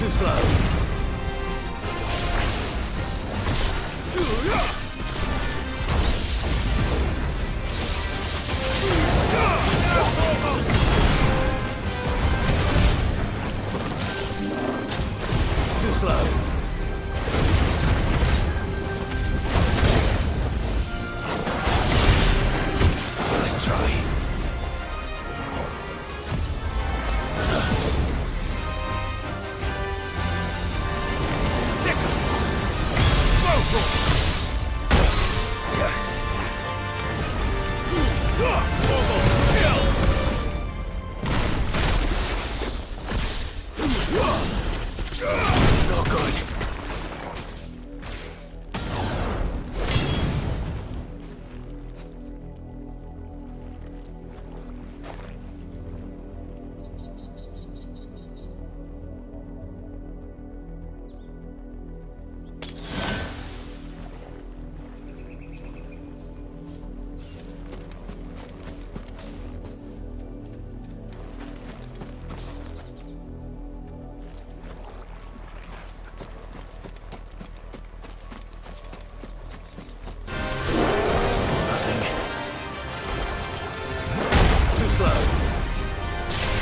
Too slow. Too slow. Let's try. Not good.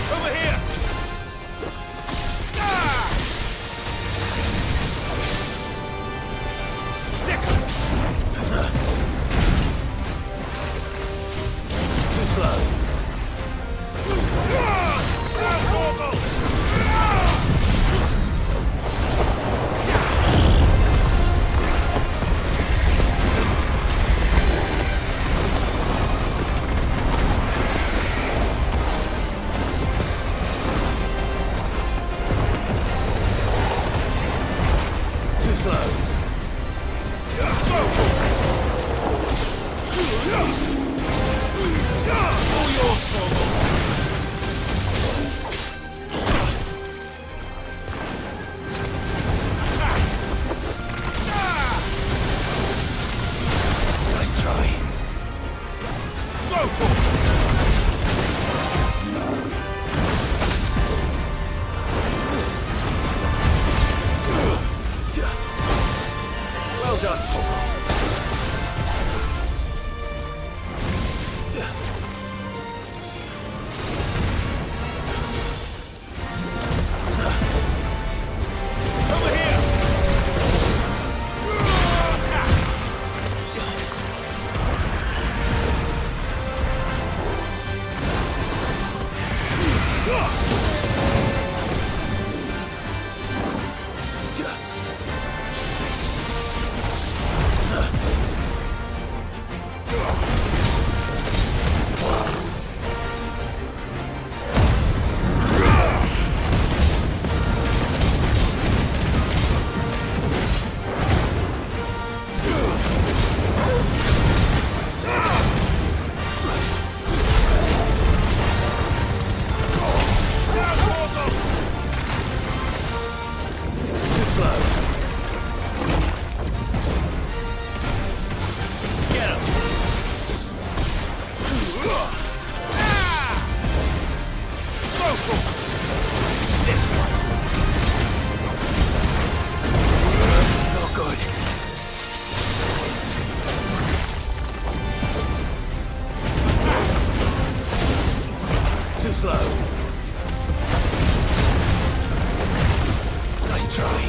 Over here! Too slow. Too slow. All yours, Fogle. Nice try. Well done, Toggle. Over here! Too slow. Nice try.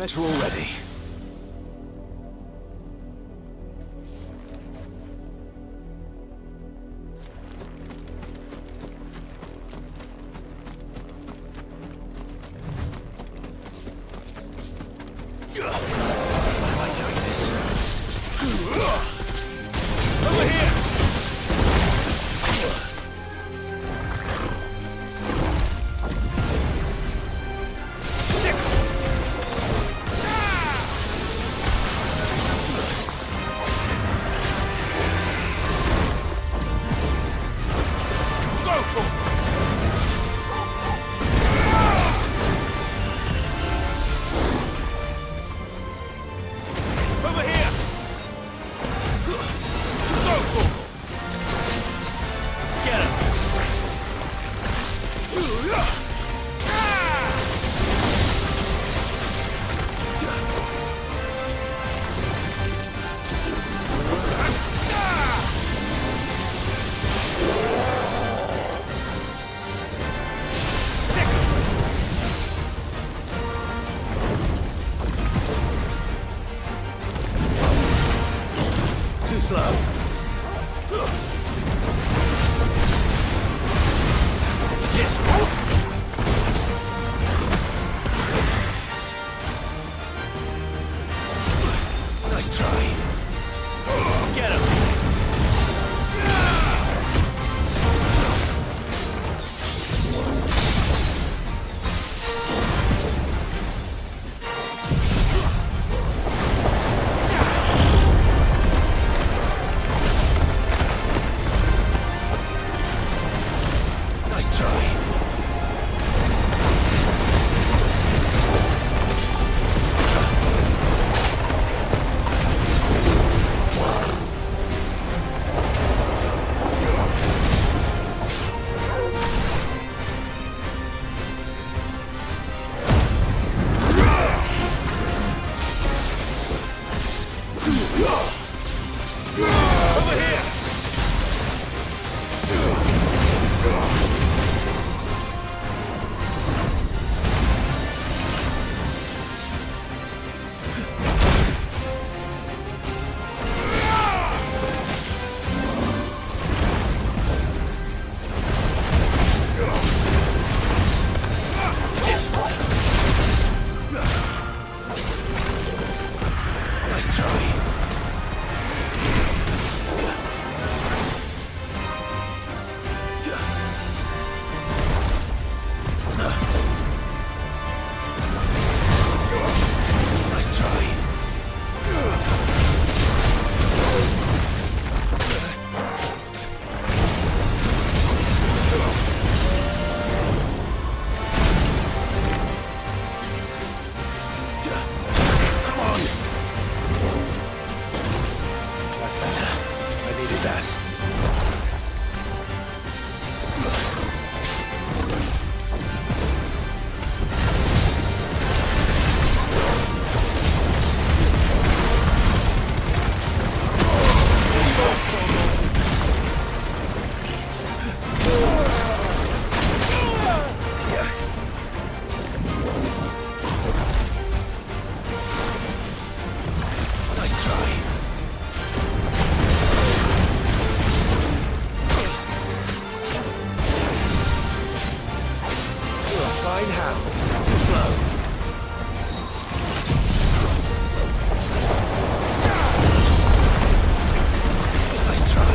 Better already. Why am I doing this? Over here! Over here! Get him! Too slow. Yes. Nice try. Get him. Nice try. Over here! Yes. Nice try. Nice try. Come on. That's better. I needed that. Nice try. Fine hand. Too slow. Nice try.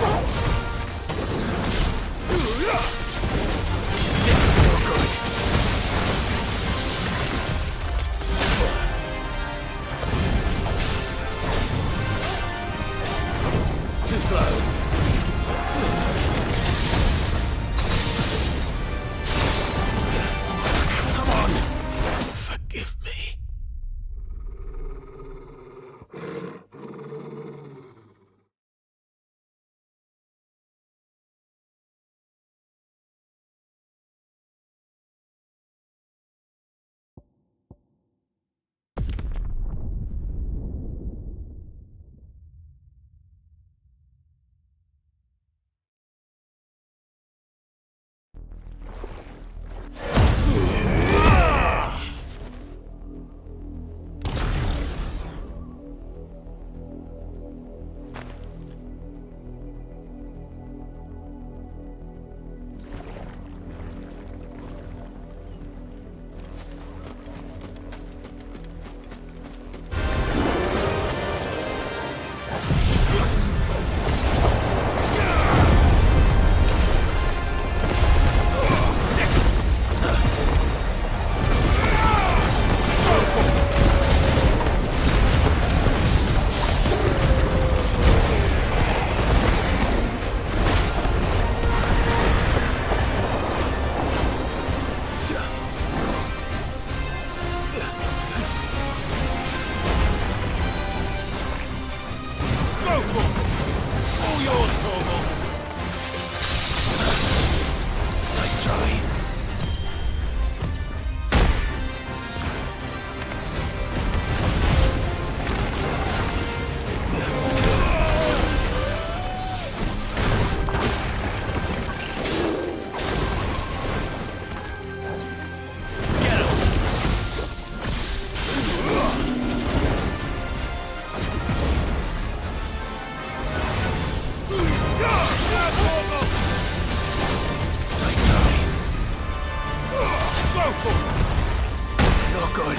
Too slow. Come on. Forgive me. Not good.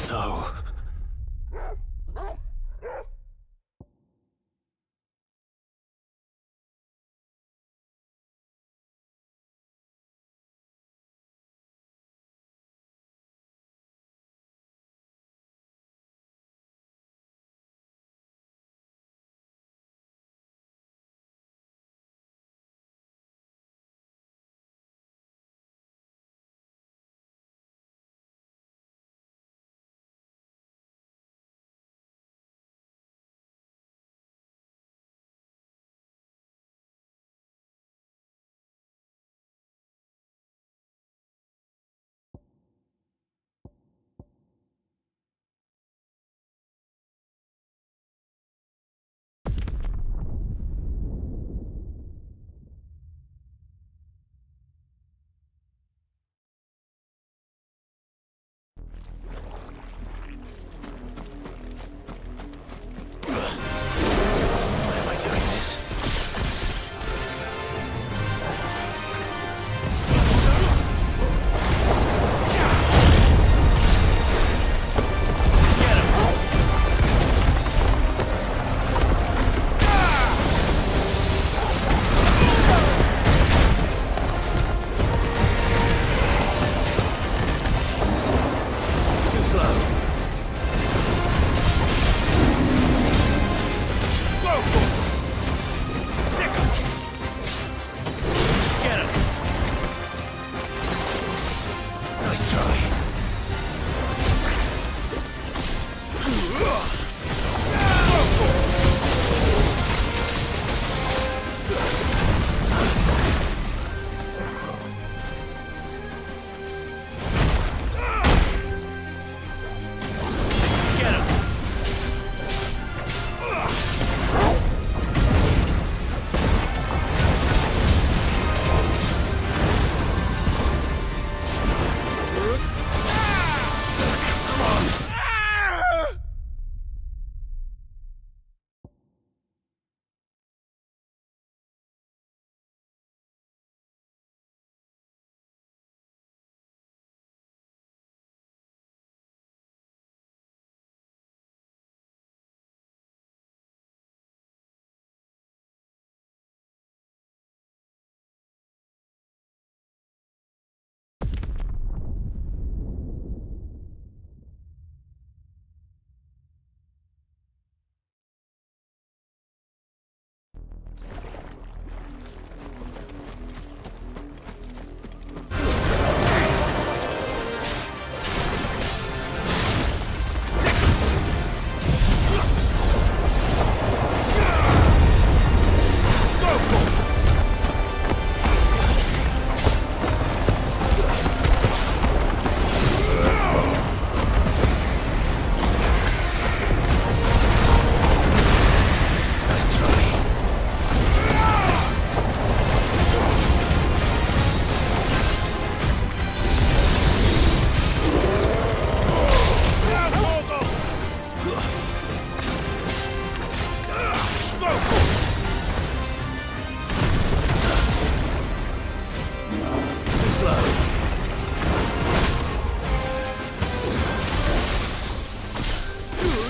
No.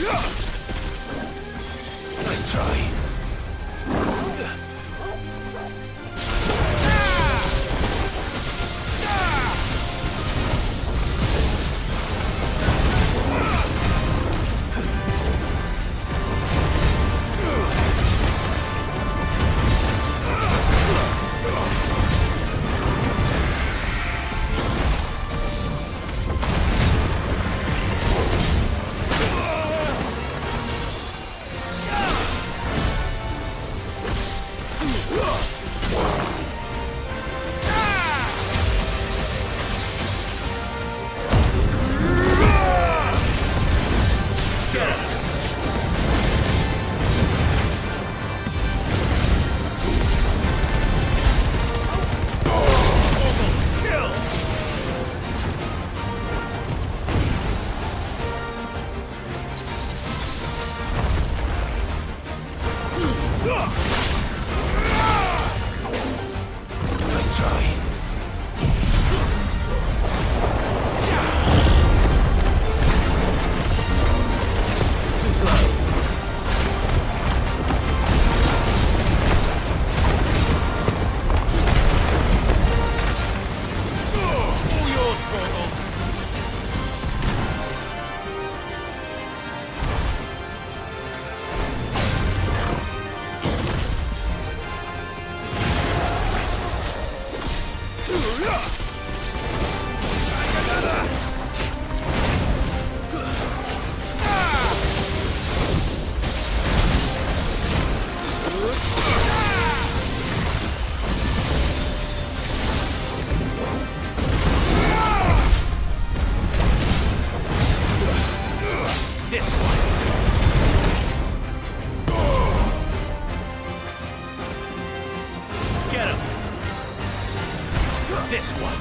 Nice try. Nice try. Too slow. All yours, Torgal. This one. Get him. This one.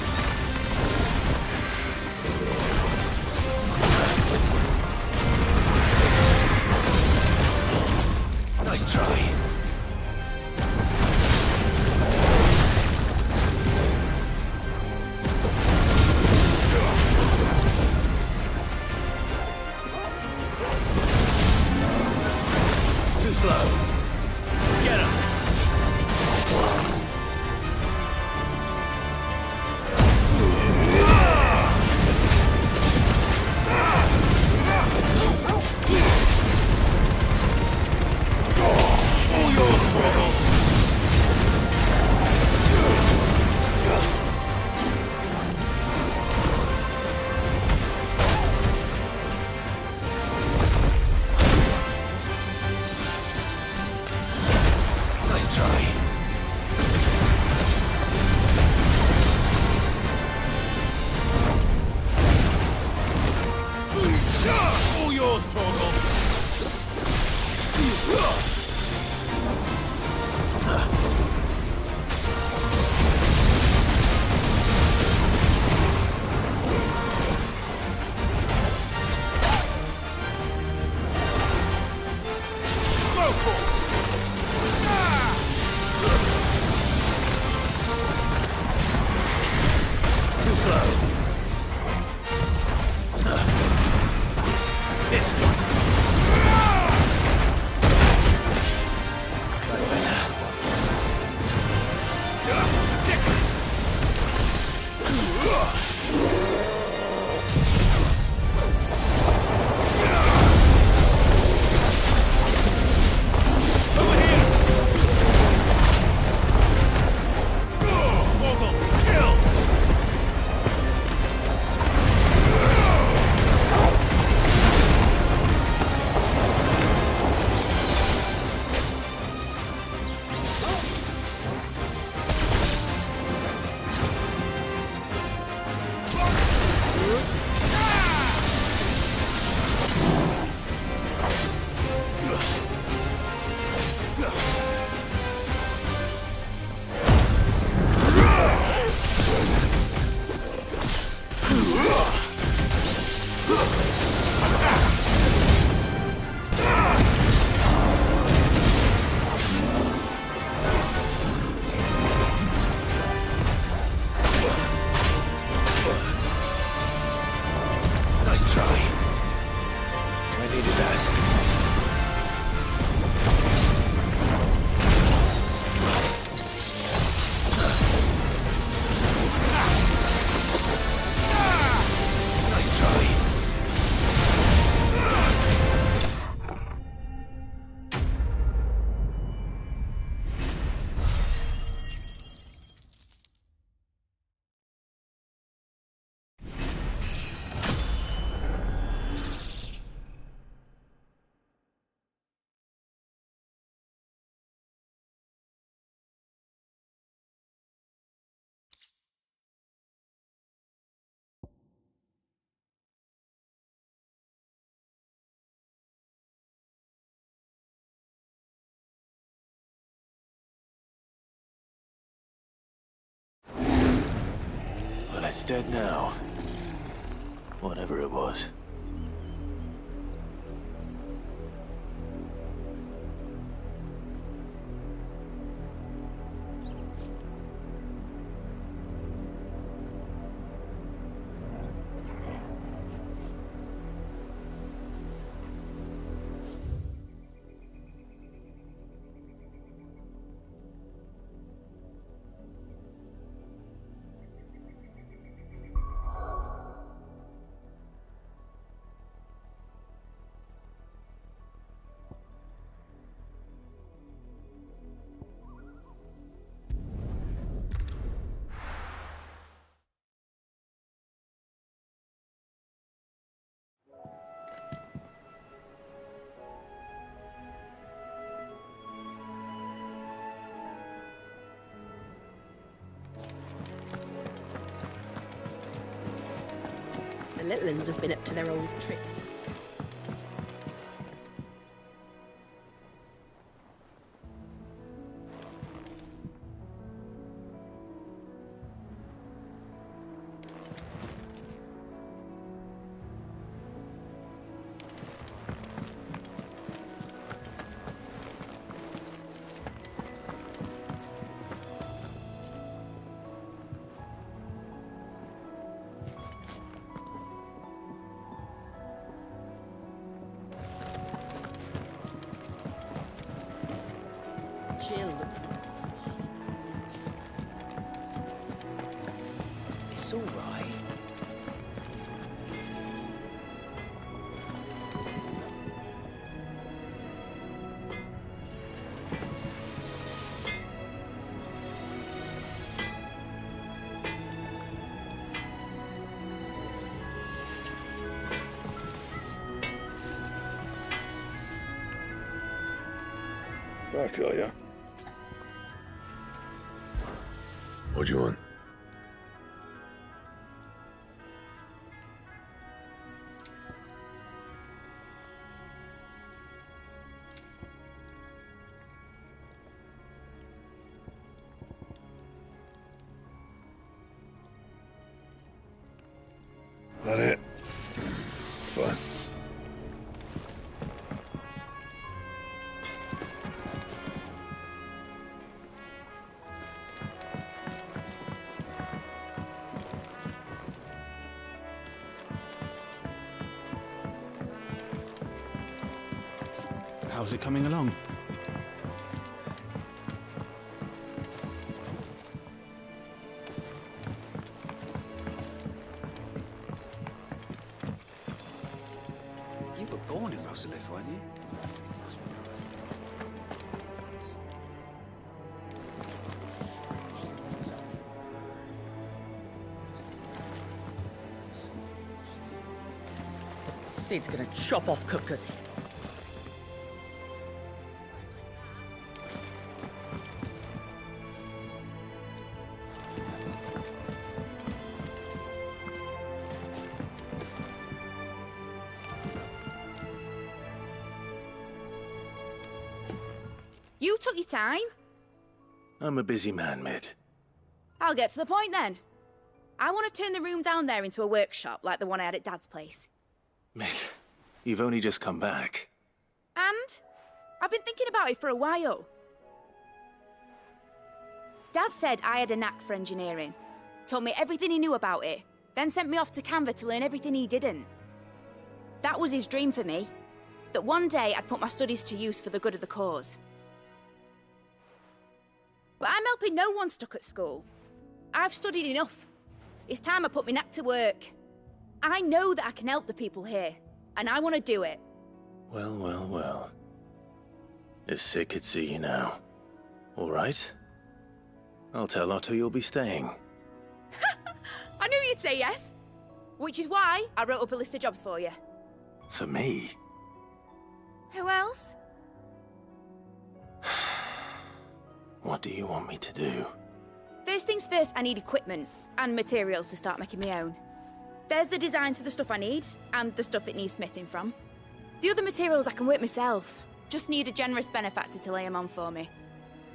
Nice try. Too slow. Get him. All yours, Torgal. Nice try. All yours, Torgal. Go for it. Too slow. This one. it's dead now. Whatever it was. The little ones have been up to their old tricks. Chill. It's all right. Back, are ya? What do you want? That it? Fine. How's it coming along? You were born in Rosalith, weren't you? Sid's gonna chop off Cupca's head. You took your time. I'm a busy man, Mid. I'll get to the point then. I want to turn the room down there into a workshop like the one I had at Dad's place. Mid, you've only just come back. And I've been thinking about it for a while. Dad said I had a knack for engineering, told me everything he knew about it, then sent me off to Canva to learn everything he didn't. That was his dream for me, that one day I'd put my studies to use for the good of the cause. But I'm helping no one stuck at school. I've studied enough. It's time I put my knack to work. I know that I can help the people here, and I want to do it. Well, well, well. If Sid could see you now. All right? I'll tell Otto you'll be staying. I knew you'd say yes. Which is why I wrote up a list of jobs for you. For me? Who else? What do you want me to do? First things first, I need equipment and materials to start making my own. There's the designs for the stuff I need, and the stuff it needs smithing from. The other materials I can work myself. Just need a generous benefactor to lay them on for me.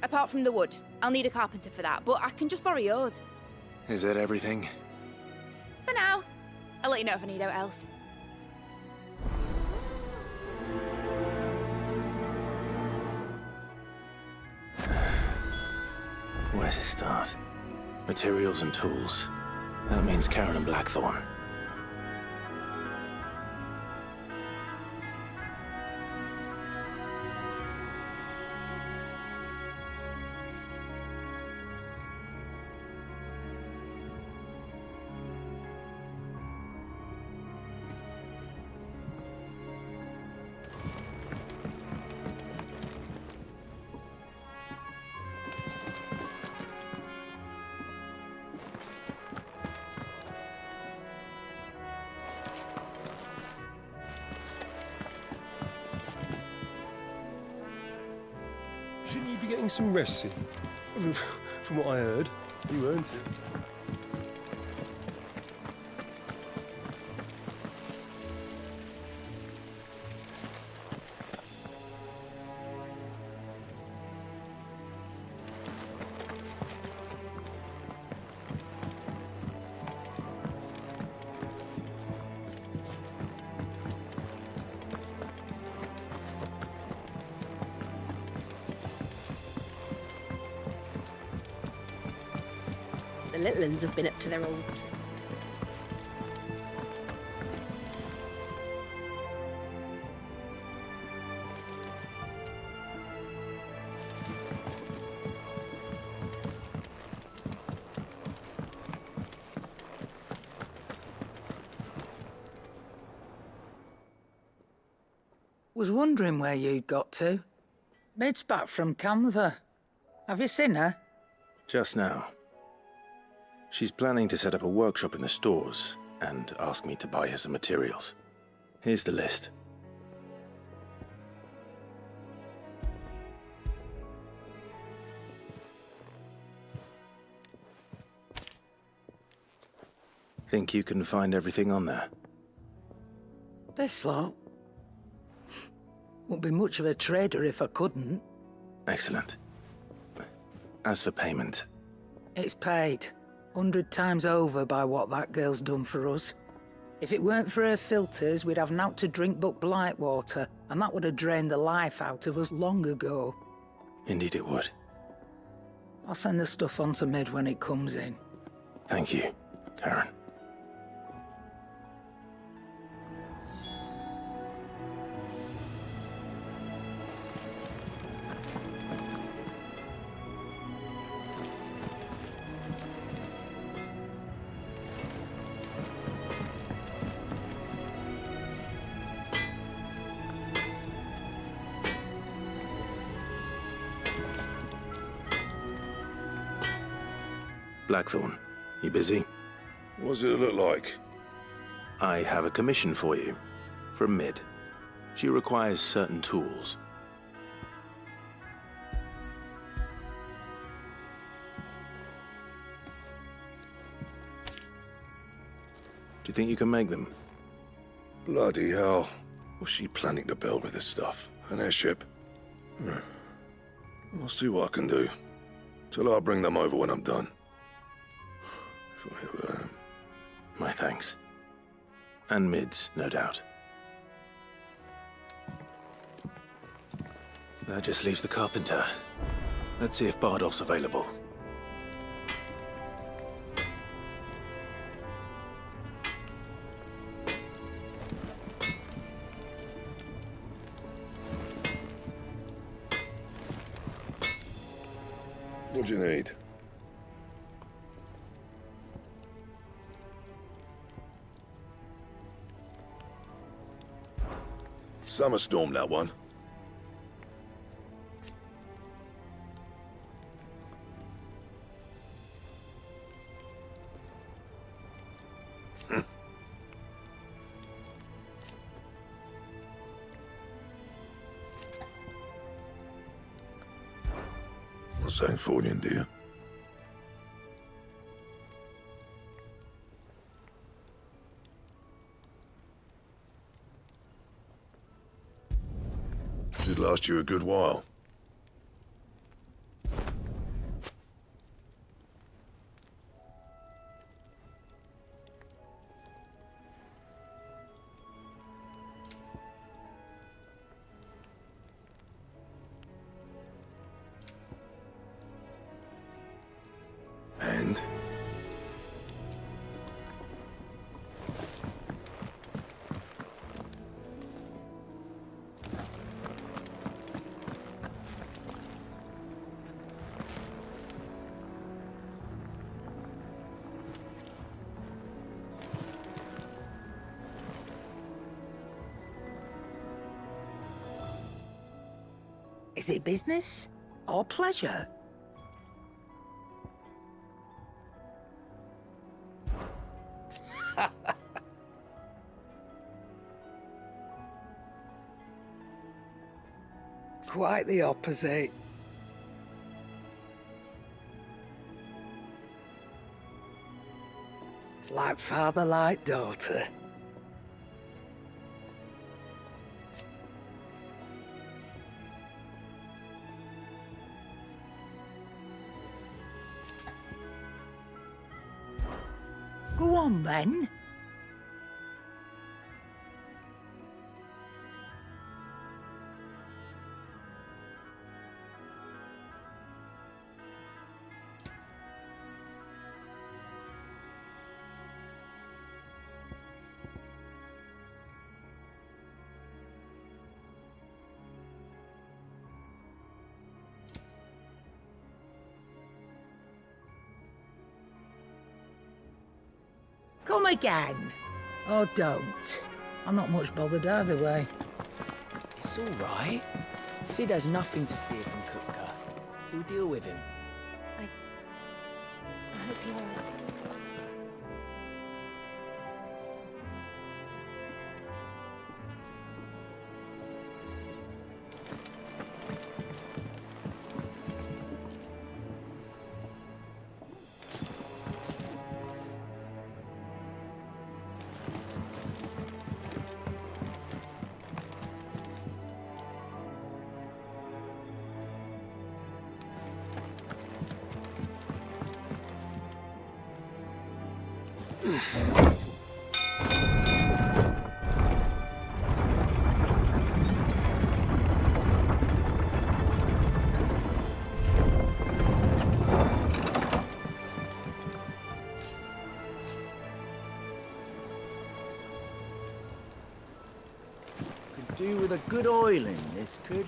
Apart from the wood, I'll need a carpenter for that, but I can just borrow yours. Is that everything? For now. I'll let you know if I need out else. Where to start? Materials and tools. That means Karen and Blackthorn. Shouldn't you be getting some rest in? From what I heard, you weren't. The little ones have been up to their old tricks. Was wondering where you'd got to. Mid's back from Canva. Have you seen her? Just now. She's planning to set up a workshop in the stores and ask me to buy her some materials. Here's the list. Think you can find everything on there? This lot. Wouldn't be much of a trader if I couldn't. Excellent. As for payment, It's paid. 100 times over by what that girl's done for us. If it weren't for her filters, we'd have naught to drink but blight water, and that would have drained the life out of us long ago. indeed it would. I'll send the stuff on to Mid when it comes in. Thank you, Karen. Blackthorn, you busy? What's it look like? I have a commission for you, from Mid. She requires certain tools. Do you think you can make them? Bloody hell. What's she planning to build with this stuff? An airship? I'll see what I can do. Till I'll bring them over when I'm done. If I ever am. My thanks. And Mid's, no doubt. That just leaves the carpenter. Let's see if Bardolph's available. What do you need? Summer storm, that one. What's that for you, dear? Should last you a good while. Is it business or pleasure? Quite the opposite. Like father, like daughter. Go on then. Come again. Or don't. I'm not much bothered either way. It's all right. Sid has nothing to fear from Kupka. He'll deal with him. I hope you are. Could do with a good oiling, this could.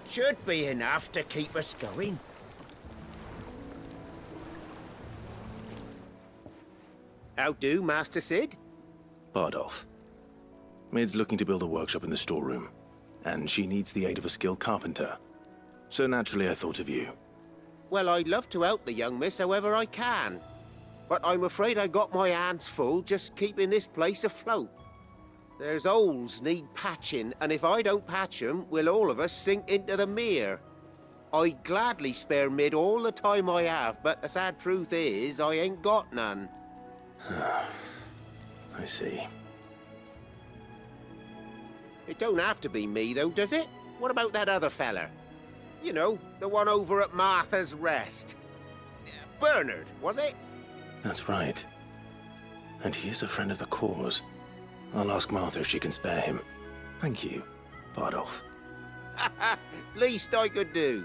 Should be enough to keep us going. How do, Master Sid? Bardolph. Mid's looking to build a workshop in the storeroom, and she needs the aid of a skilled carpenter. So naturally I thought of you. Well, I'd love to help the young miss however I can. But I'm afraid I got my hands full just keeping this place afloat. There's holes need patching, and if I don't patch 'em, we'll all of us sink into the mere. I'd gladly spare Mid all the time I have, but the sad truth is, I ain't got none. I see. It don't have to be me, though, does it? What about that other fella? You know, the one over at Martha's Rest. Bernard, was it? That's right. And he is a friend of the cause. I'll ask Martha if she can spare him. Thank you, Bardolph. Least I could do.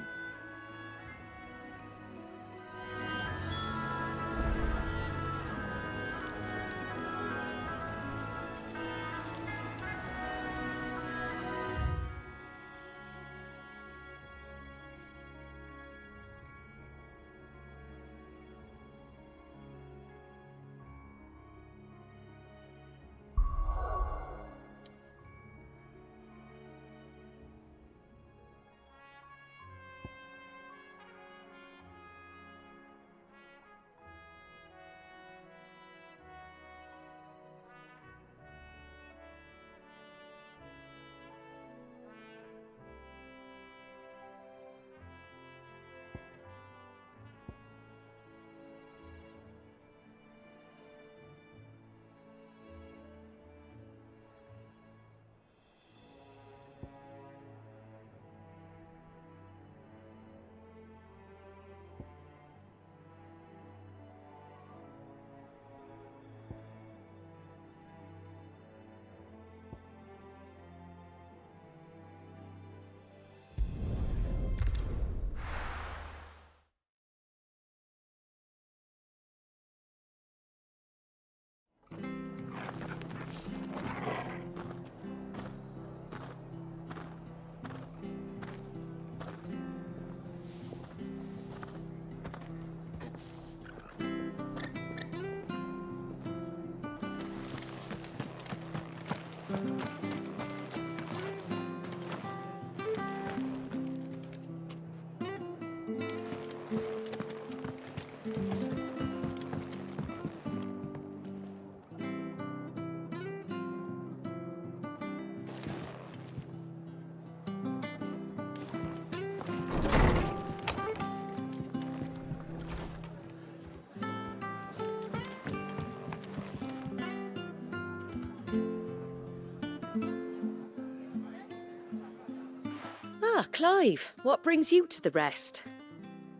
Ah, Clive, what brings you to the rest?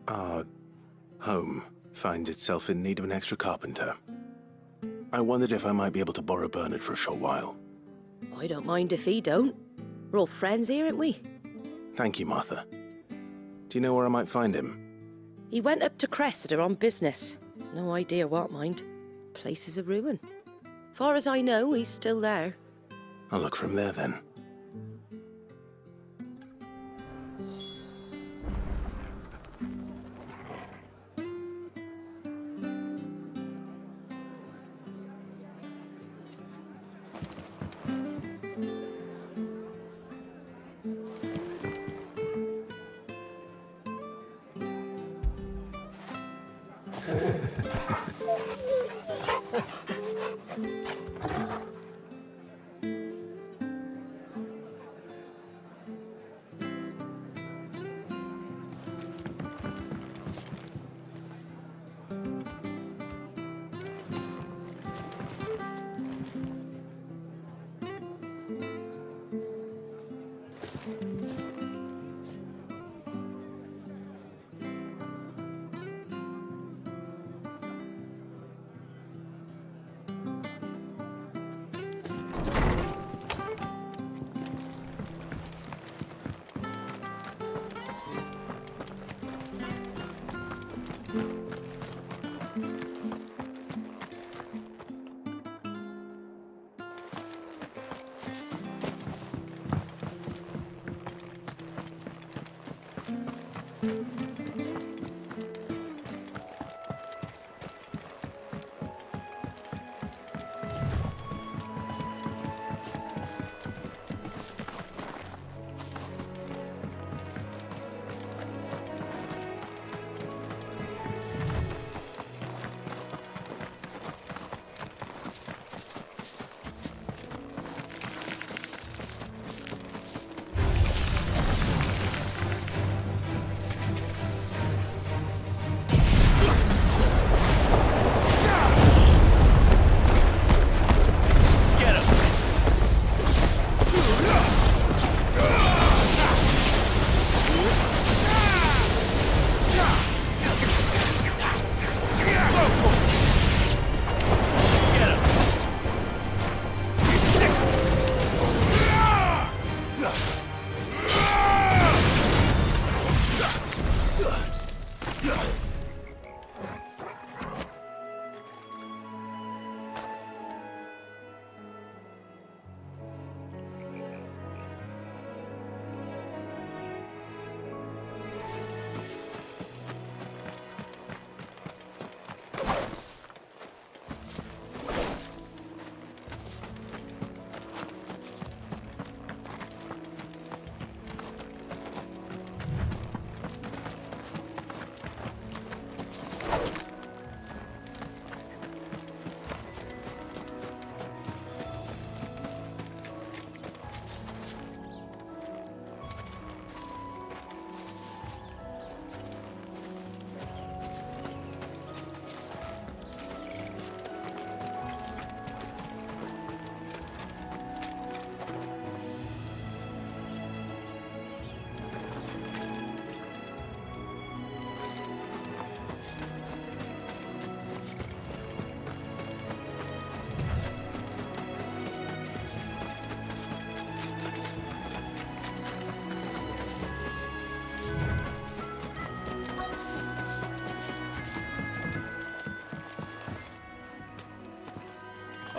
Our home finds itself in need of an extra carpenter. I wondered if I might be able to borrow Bernard for a short while. I don't mind if he don't. We're all friends here, aren't we? Thank you, Martha. Do you know where I might find him? He went up to Cressida on business. No idea what, mind. Place is a ruin. Far as I know, he's still there. I'll look for him there then.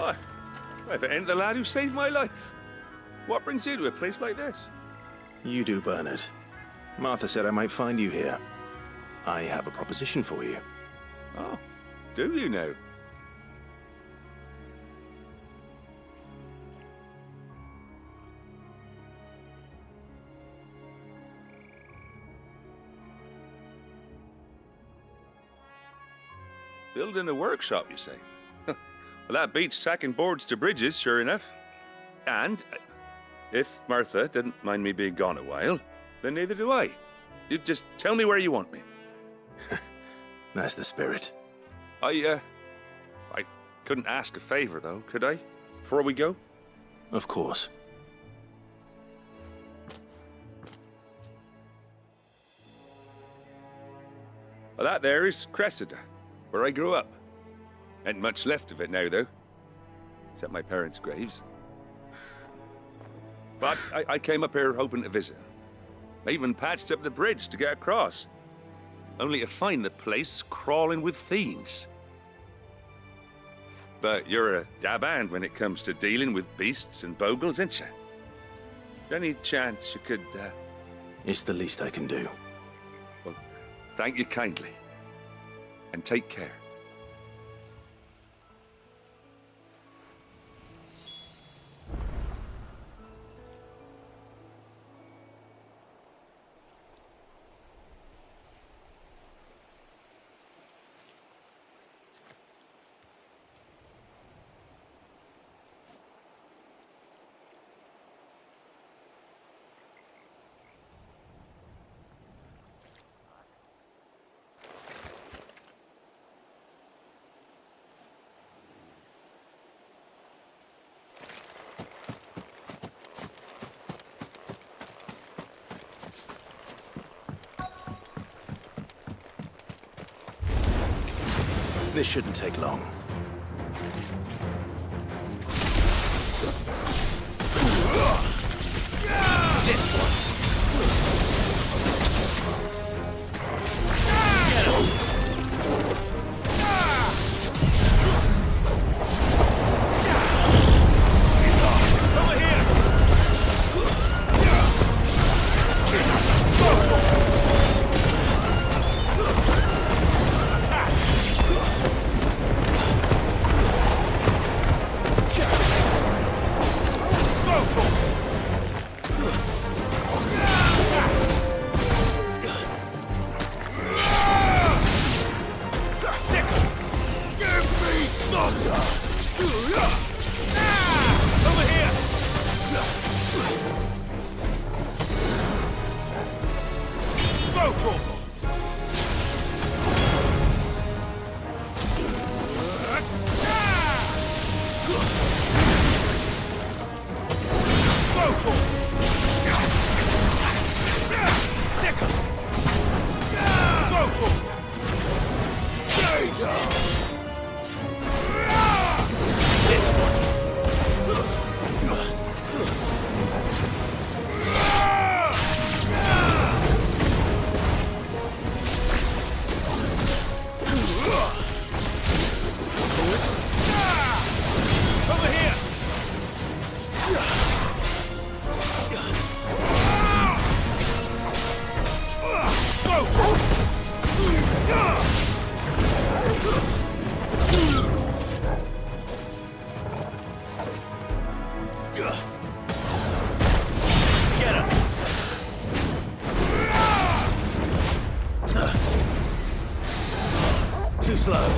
Hi. If it ain't the lad who saved my life. What brings you to a place like this? You do, Bernard. Martha said I might find you here. I have a proposition for you. Oh, do you now? Building a workshop, you say? Well, that beats tacking boards to bridges, sure enough. And if Martha didn't mind me being gone a while, then neither do I. You just tell me where you want me. That's the spirit. I couldn't ask a favor, though, could I? Before we go? Of course. Well, that there is Cressida, where I grew up. Ain't much left of it now, though. Except my parents' graves. But I came up here hoping to visit. I even patched up the bridge to get across. Only to find the place crawling with fiends. But you're a dab hand when it comes to dealing with beasts and bogles, ain't you? Any chance you could, It's the least I can do. Well, thank you kindly. And take care. This shouldn't take long. This one. Too slow.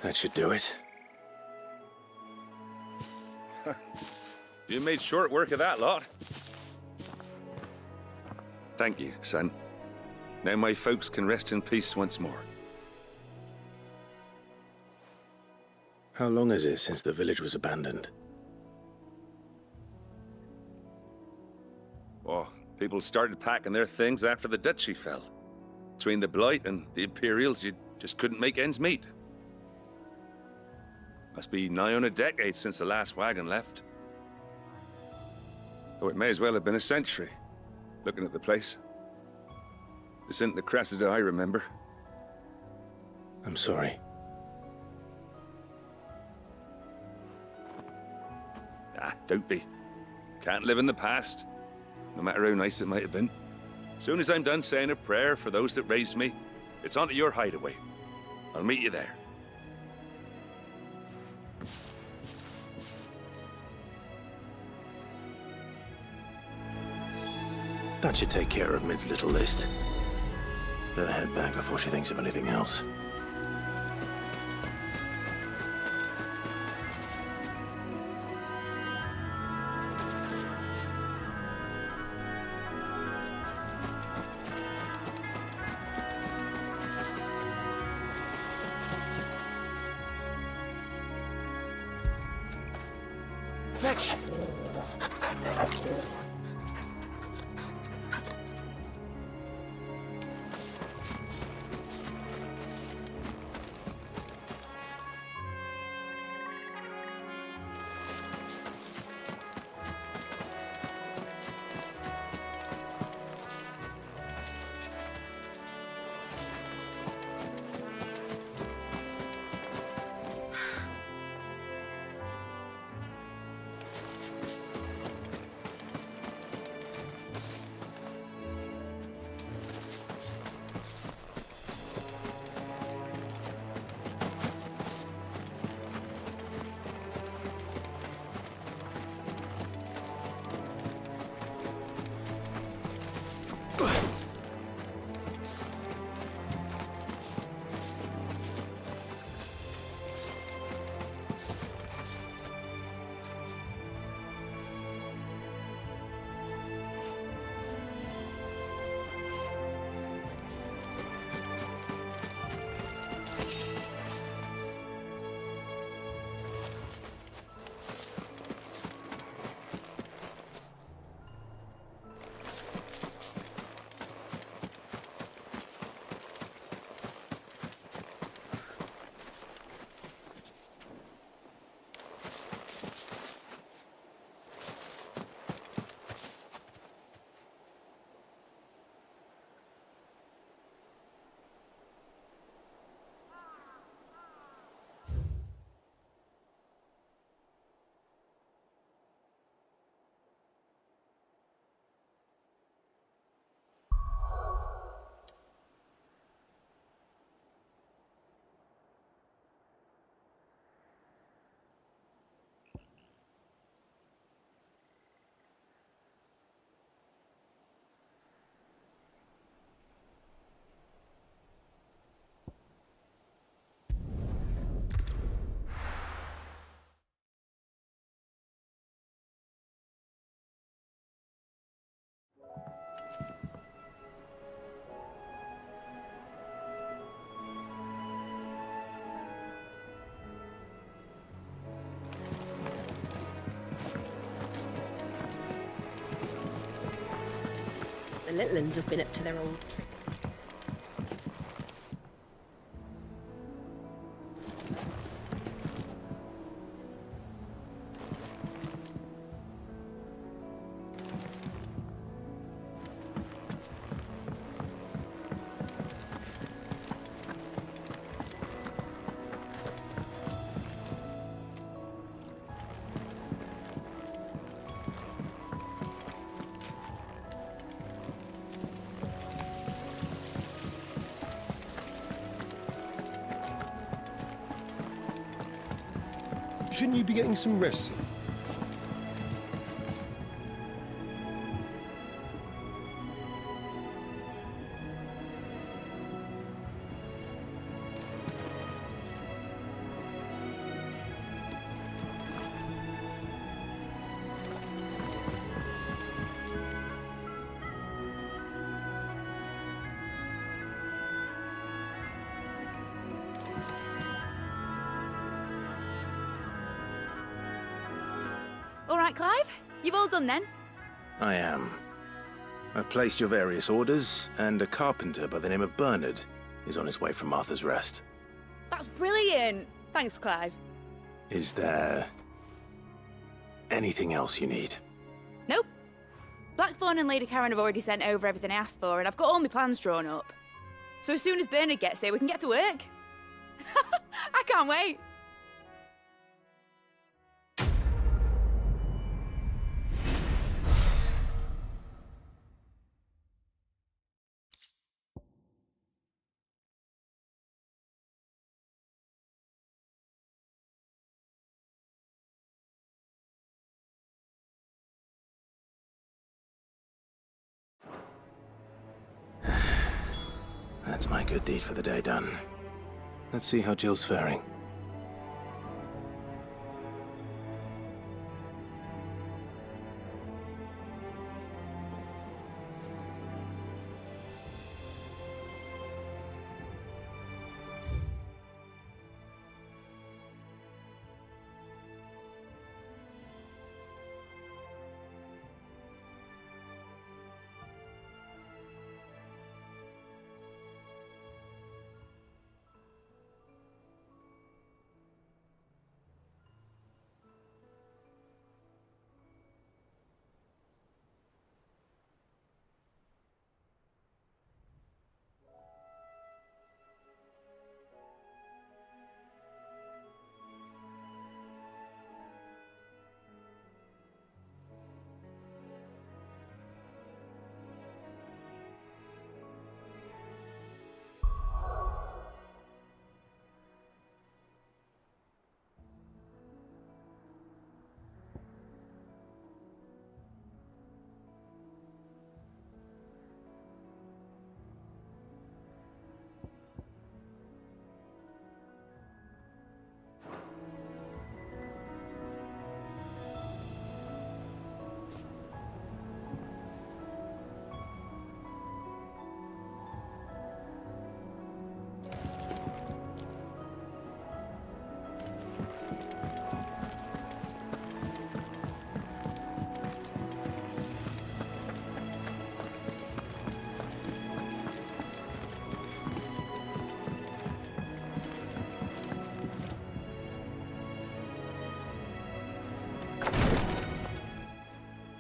That should do it. You made short work of that lot. Thank you, son. Now my folks can rest in peace once more. How long is it since the village was abandoned? Oh, people started packing their things after the duchy fell. Between the Blight and the Imperials, you just couldn't make ends meet. Must be nigh on a decade since the last wagon left. Though it may as well have been a century, looking at the place. This isn't the Cressida I remember. I'm sorry. Ah, don't be. Can't live in the past, no matter how nice it might have been. Soon as I'm done saying a prayer for those that raised me, it's onto your hideaway. I'll meet you there. That should take care of Mid's little list. Better head back before she thinks of anything else. Fetch! The little uns have been up to their old trick. Shouldn't you be getting some rest? All right, Clive. You've all done then? I am. I've placed your various orders, and a carpenter by the name of Bernard is on his way from Martha's Rest. That's brilliant. Thanks, Clive. Is there anything else you need? Nope. Blackthorn and Lady Karen have already sent over everything I asked for, and I've got all my plans drawn up. So as soon as Bernard gets here, we can get to work. I can't wait. That's my good deed for the day done. Let's see how Jill's faring.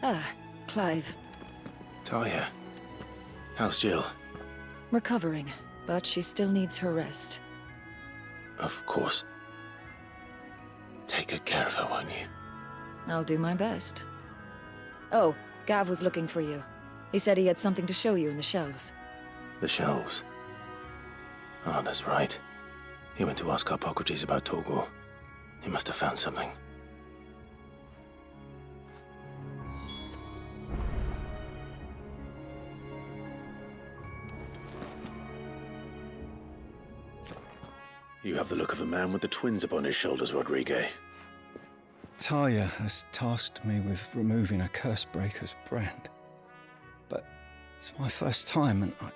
Ah, Clive. Talia, how's Jill? Recovering, but she still needs her rest. Of course. Take good care of her, won't you? I'll do my best. Oh, Gav was looking for you. He said he had something to show you in the shelves. The shelves? Oh, that's right. He went to ask Hippocrates about Torgor. He must have found something. You have the look of a man with the twins upon his shoulders, Rodrigue. Talia has tasked me with removing a Cursebreaker's brand. But it's my first time and I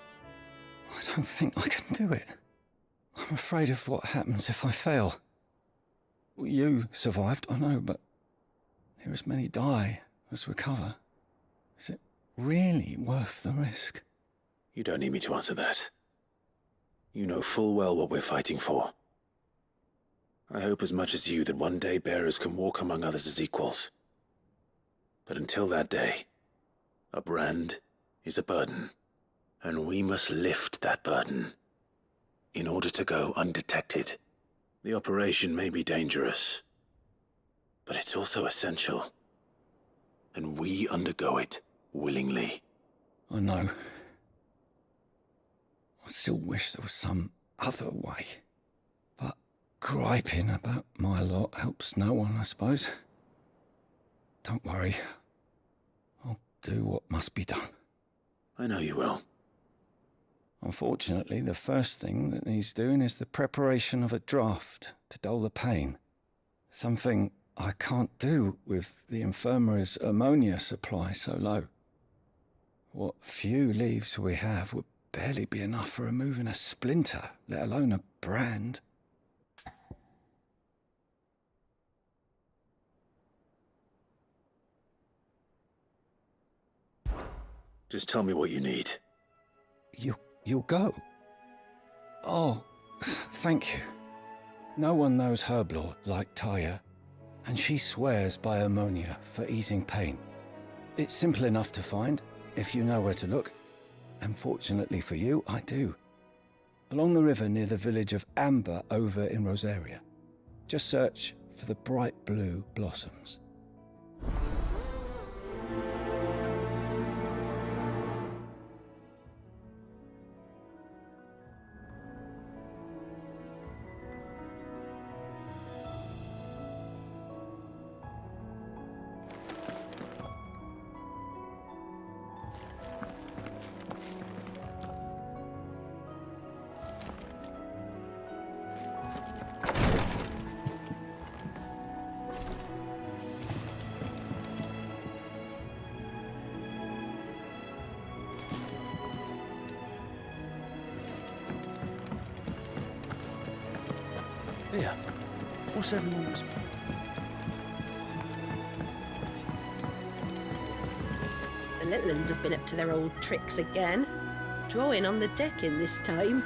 don't think I can do it. I'm afraid of what happens if I fail. You survived, I know, but there as many die as recover. Is it really worth the risk? You don't need me to answer that. You know full well what we're fighting for. I hope as much as you that one day bearers can walk among others as equals. But until that day, a brand is a burden, and we must lift that burden in order to go undetected. The operation may be dangerous, but it's also essential, and we undergo it willingly. I know. I still wish there was some other way. But griping about my lot helps no one, I suppose. Don't worry. I'll do what must be done. I know you will. Unfortunately, the first thing that needs doing is the preparation of a draft to dull the pain. Something I can't do with the infirmary's ammonia supply so low. What few leaves we have would barely be enough for removing a splinter, let alone a brand. Just tell me what you need. You'll go? Oh, thank you. No one knows herb lore like Taya, and she swears by ammonia for easing pain. It's simple enough to find, if you know where to look. And fortunately for you, I do. Along the river near the village of Amber over in Rosaria. Just search for the bright blue blossoms. Here, what's everyone's... The little uns have been up to their old tricks again. Drawing on the decking this time.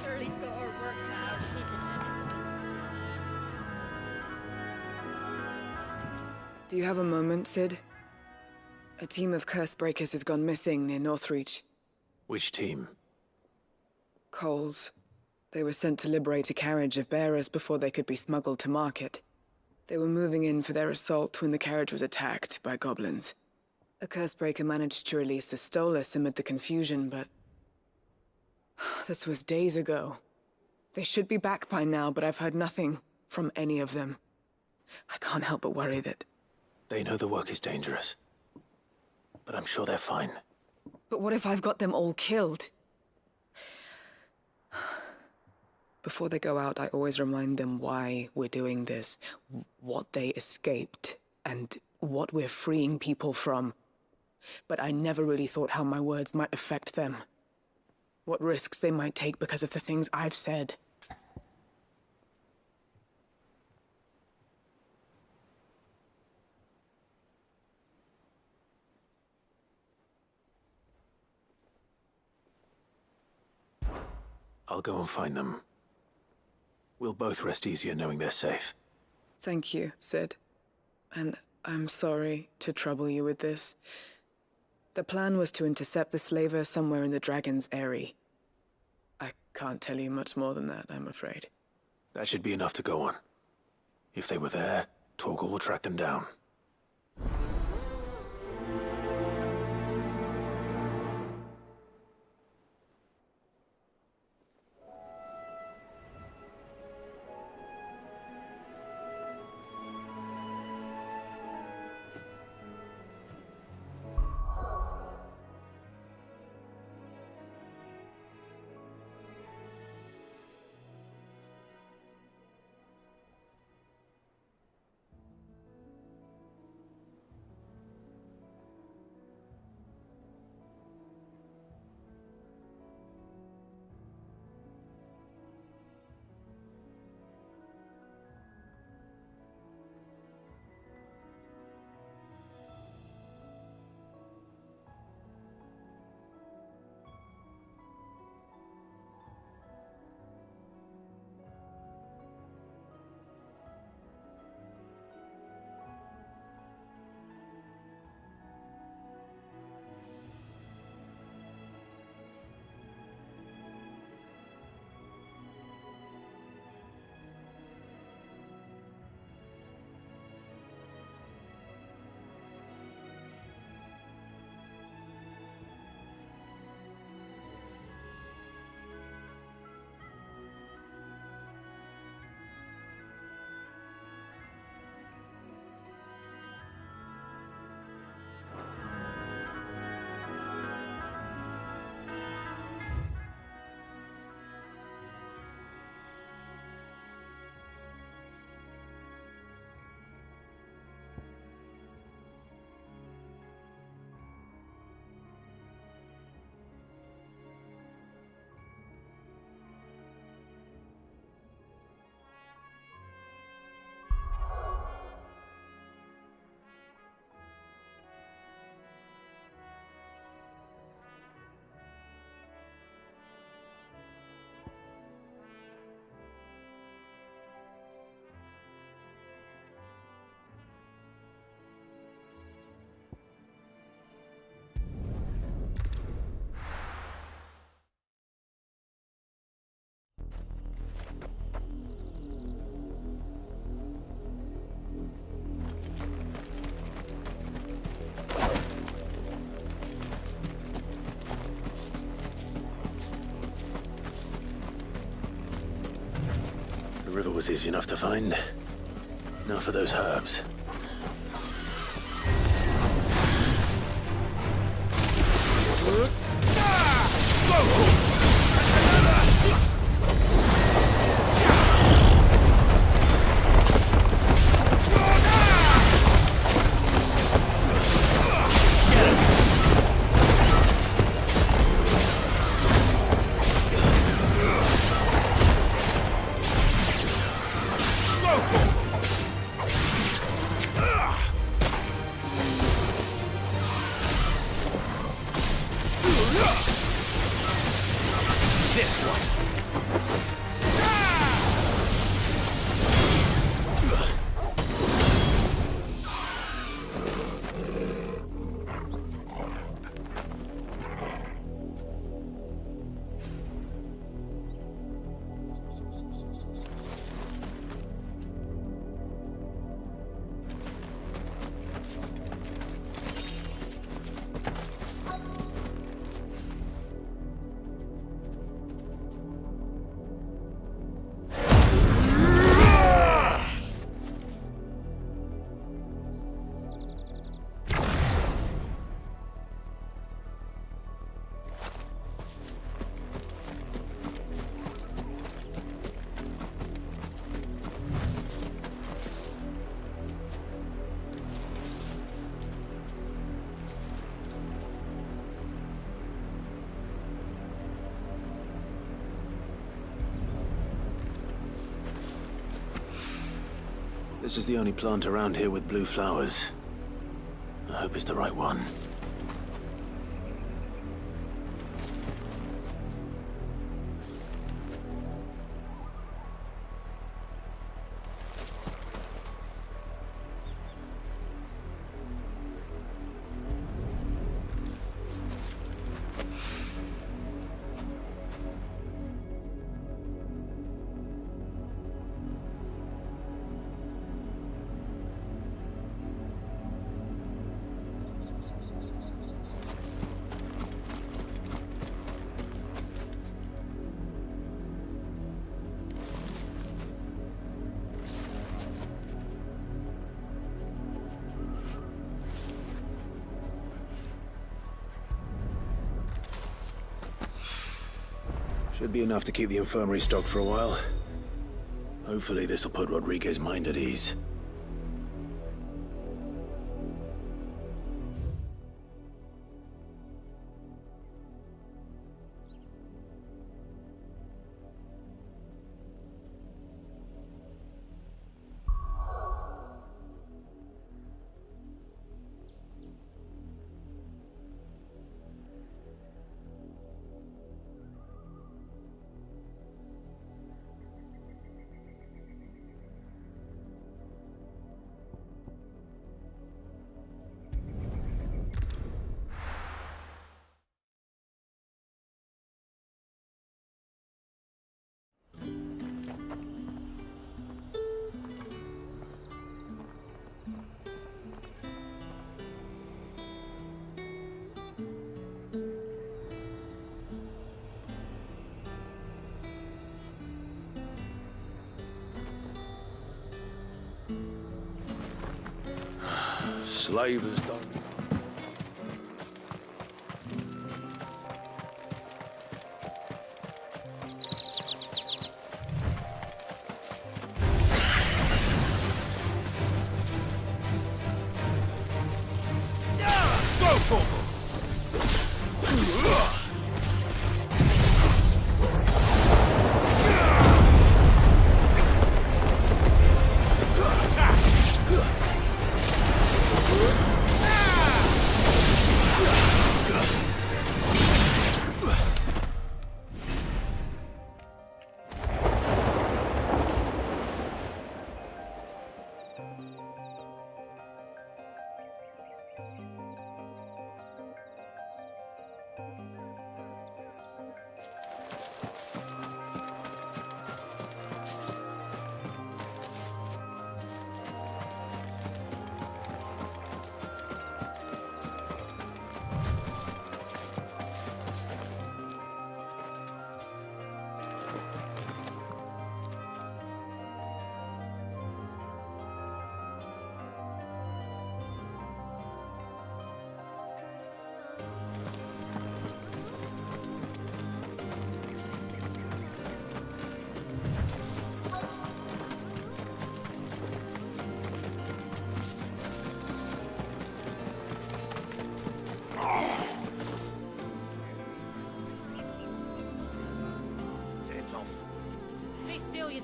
Shirley's got her work out. Do you have a moment, Sid? A team of curse breakers has gone missing near Northreach. Which team? Coles. They were sent to liberate a carriage of bearers before they could be smuggled to market. They were moving in for their assault when the carriage was attacked by goblins. A cursebreaker managed to release the Stolas amid the confusion, but... this was days ago. They should be back by now, but I've heard nothing from any of them. I can't help but worry that... They know the work is dangerous. But I'm sure they're fine. But what if I've got them all killed? Before they go out, I always remind them why we're doing this, what they escaped, and what we're freeing people from. But I never really thought how my words might affect them. What risks they might take because of the things I've said. I'll go and find them. We'll both rest easier knowing they're safe. Thank you, Sid. And I'm sorry to trouble you with this. The plan was to intercept the slaver somewhere in the Dragon's Eyrie. I can't tell you much more than that, I'm afraid. That should be enough to go on. If they were there, Torgal will track them down. river was easy enough to find. Now for those herbs. This is the only plant around here with blue flowers. I hope it's the right one. Should be enough to keep the infirmary stocked for a while. Hopefully this'll put Rodriguez's mind at ease. Slavers don't. Ah!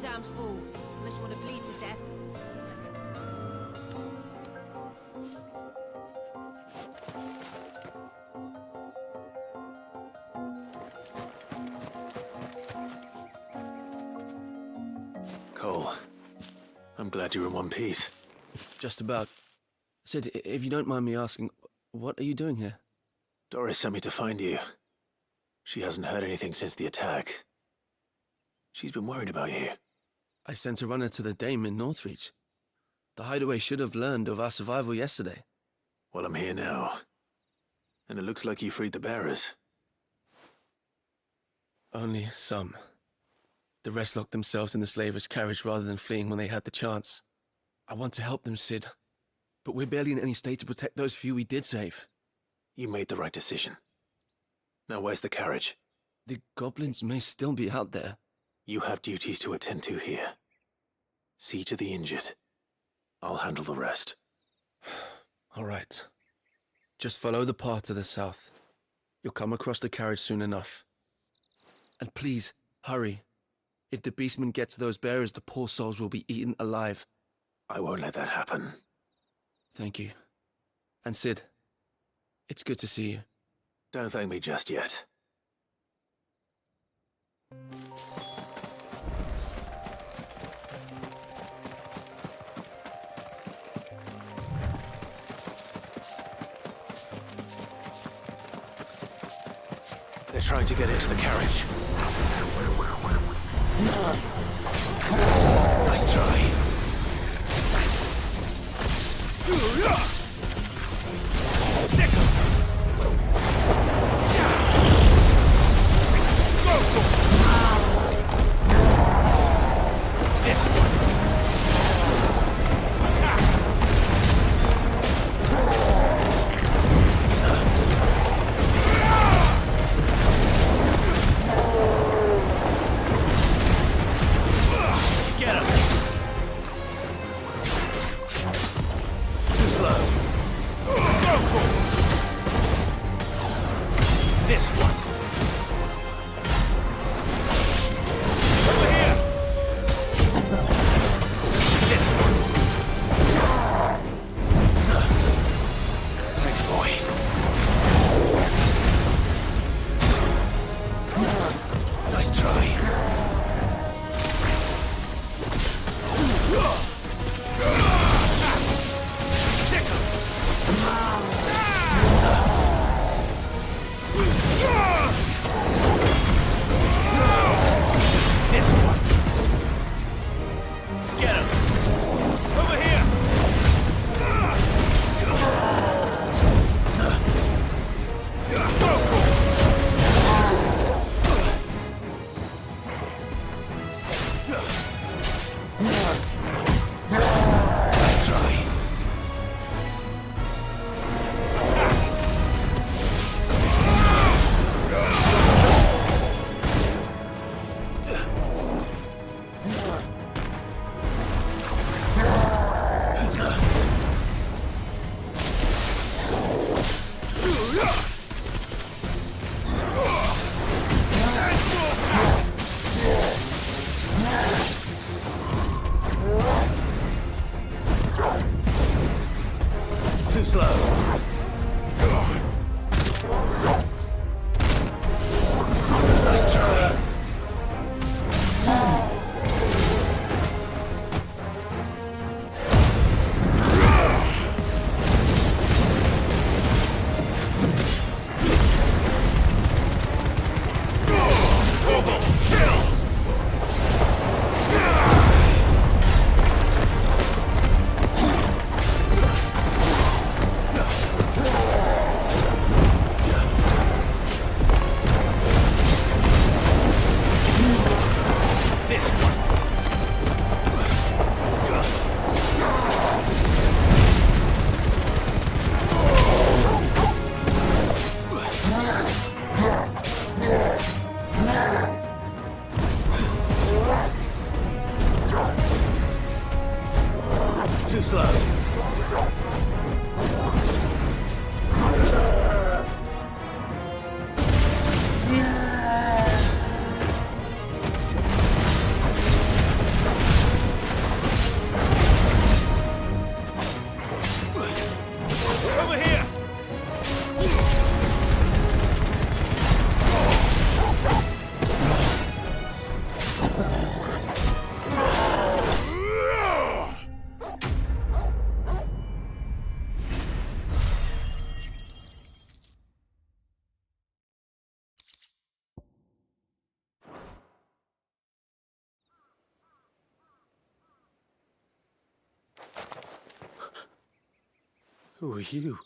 damned fool. Unless you want to bleed to death. Cole, I'm glad you're in one piece. Just about. Sid, if you don't mind me asking, what are you doing here? Doris sent me to find you. She hasn't heard anything since the attack. She's been worried about you. I sent a runner to the Dame in Northreach. The hideaway should have learned of our survival yesterday. Well, I'm here now. And it looks like you freed the bearers. Only some. The rest locked themselves in the slaver's carriage rather than fleeing when they had the chance. I want to help them, Sid. But we're barely in any state to protect those few we did save. You made the right decision. Now where's the carriage? The goblins may still be out there. You have duties to attend to here. See to the injured. I'll handle the rest. All right. Just follow the path to the south. You'll come across the carriage soon enough. And please, hurry. If the beastmen get to those bearers, the poor souls will be eaten alive. I won't let that happen. Thank you. And Sid, it's good to see you. Don't thank me just yet. They're trying to get into the carriage. Nice try. This one. Get him. Too slow. This one. Over here. This one. Thanks, boy. Nice try. This one. Get him. Over here. Nice try. Too slow. Nice try. This one. Too slow. Who are you?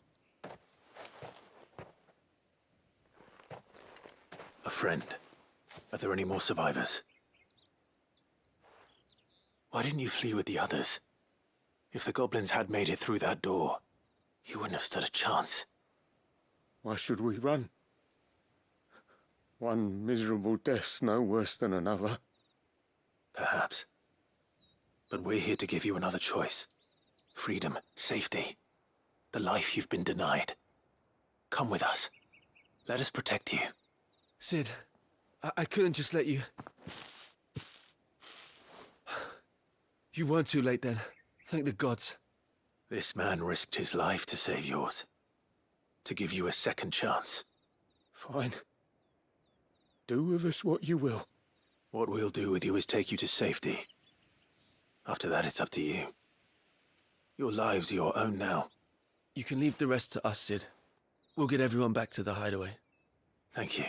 A friend. Are there any more survivors? Why didn't you flee with the others? If the goblins had made it through that door, you wouldn't have stood a chance. Why should we run? One miserable death's no worse than another. Perhaps. But we're here to give you another choice. Freedom, safety, the life you've been denied. Come with us. Let us protect you. Sid, I couldn't just let you... You weren't too late then. Thank the gods. This man risked his life to save yours. To give you a second chance. Fine. Do with us what you will. What we'll do with you is take you to safety. After that, it's up to you. Your lives are your own now. You can leave the rest to us, Sid. We'll get everyone back to the hideaway. Thank you.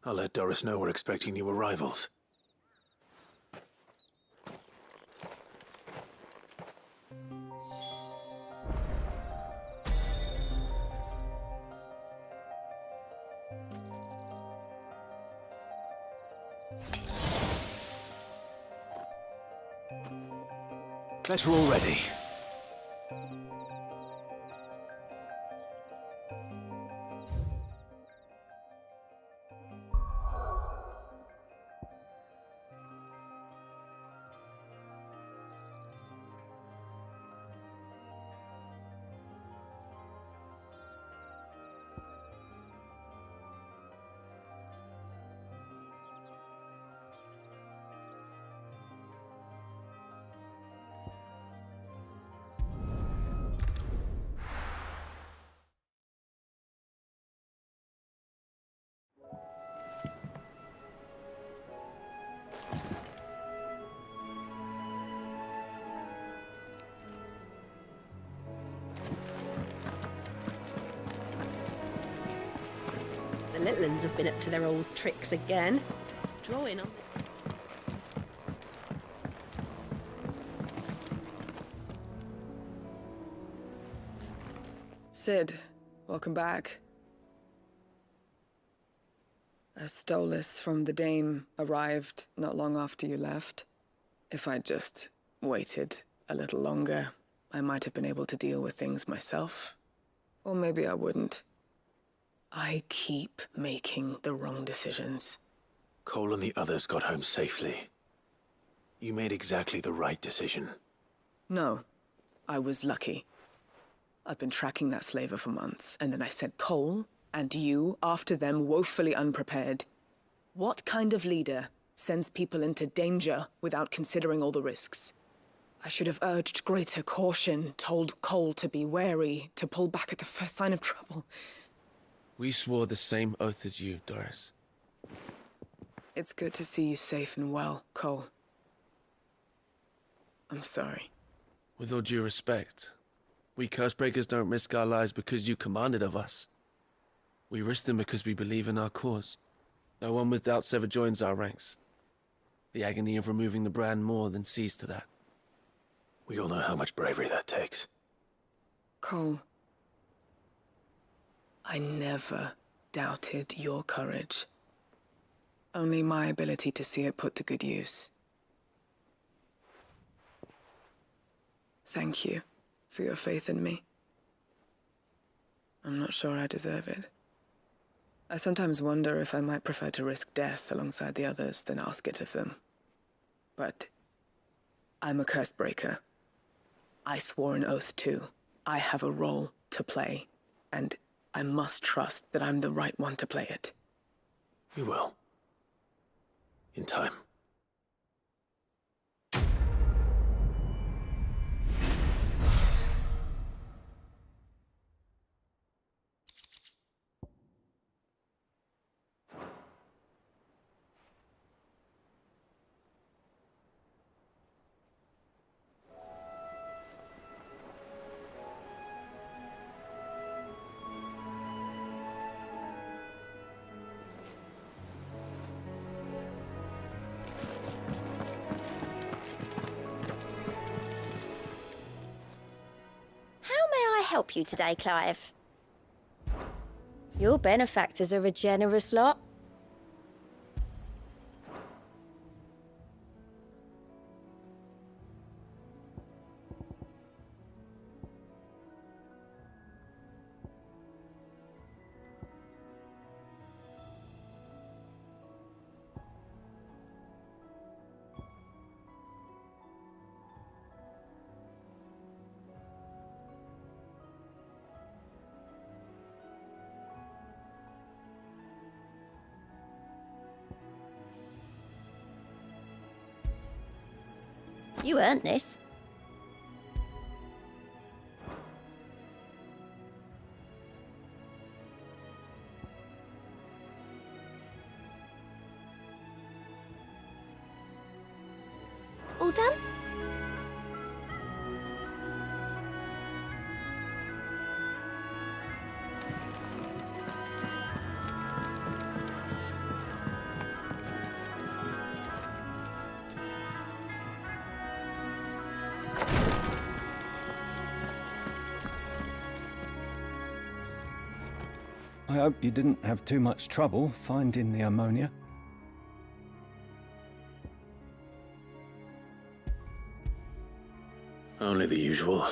I'll let Doris know we're expecting new arrivals. Better already. The little uns have been up to their old tricks again. Drawing on... Sid, welcome back. A stolus from the Dame arrived not long after you left. If I'd just waited a little longer, I might have been able to deal with things myself. Or maybe I wouldn't. I keep making the wrong decisions. Cole and the others got home safely. You made exactly the right decision. No, I was lucky. I've been tracking that slaver for months, and then I sent Cole and you after them woefully unprepared. What kind of leader sends people into danger without considering all the risks? I should have urged greater caution, told Cole to be wary, to pull back at the first sign of trouble. We swore the same oath as you, Doris. It's good to see you safe and well, Cole. I'm sorry. With all due respect, we Cursebreakers don't risk our lives because you commanded of us. We risk them because we believe in our cause. No one with doubts ever joins our ranks. The agony of removing the brand more than sees to that. We all know how much bravery that takes. Cole, I never doubted your courage. Only my ability to see it put to good use. Thank you for your faith in me. I'm not sure I deserve it. I sometimes wonder if I might prefer to risk death alongside the others than ask it of them. But I'm a Cursebreaker. I swore an oath too. I have a role to play, and I must trust that I'm the right one to play it. You will. In time. help you today, Clive? Your benefactors are a generous lot. You earned this. All done? I hope you didn't have too much trouble finding the ammonia. Only the usual.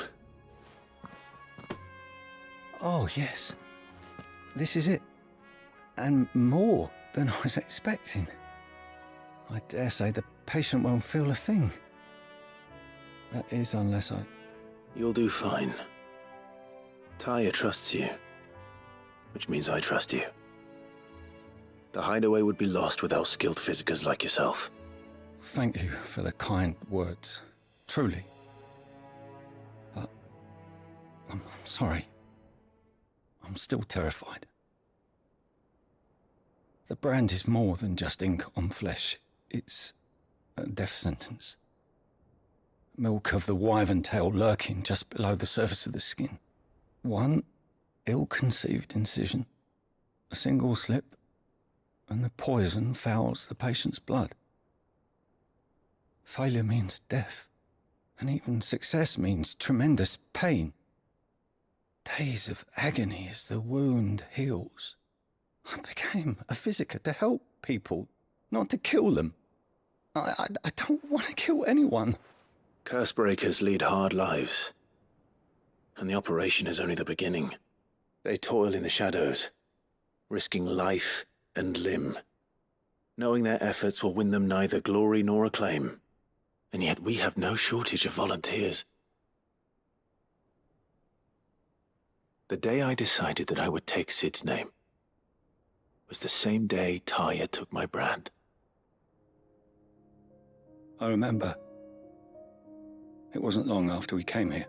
Oh, yes. This is it. And more than I was expecting. I dare say the patient won't feel a thing. That is, unless I... You'll do fine. Taya trusts you. Which means I trust you. The hideaway would be lost without skilled physicers like yourself. Thank you for the kind words. Truly. But... I'm sorry. I'm still terrified. The brand is more than just ink on flesh. It's a death sentence. Milk of the wyvern tail lurking just below the surface of the skin. One ill-conceived incision, a single slip, and the poison fouls the patient's blood. Failure means death, and even success means tremendous pain. Days of agony as the wound heals. I became a physiker to help people, not to kill them. I don't want to kill anyone. Cursebreakers lead hard lives, and the operation is only the beginning. They toil in the shadows, risking life and limb, knowing their efforts will win them neither glory nor acclaim. And yet we have no shortage of volunteers. The day I decided that I would take Sid's name was the same day Taya took my brand. I remember. It wasn't long after we came here.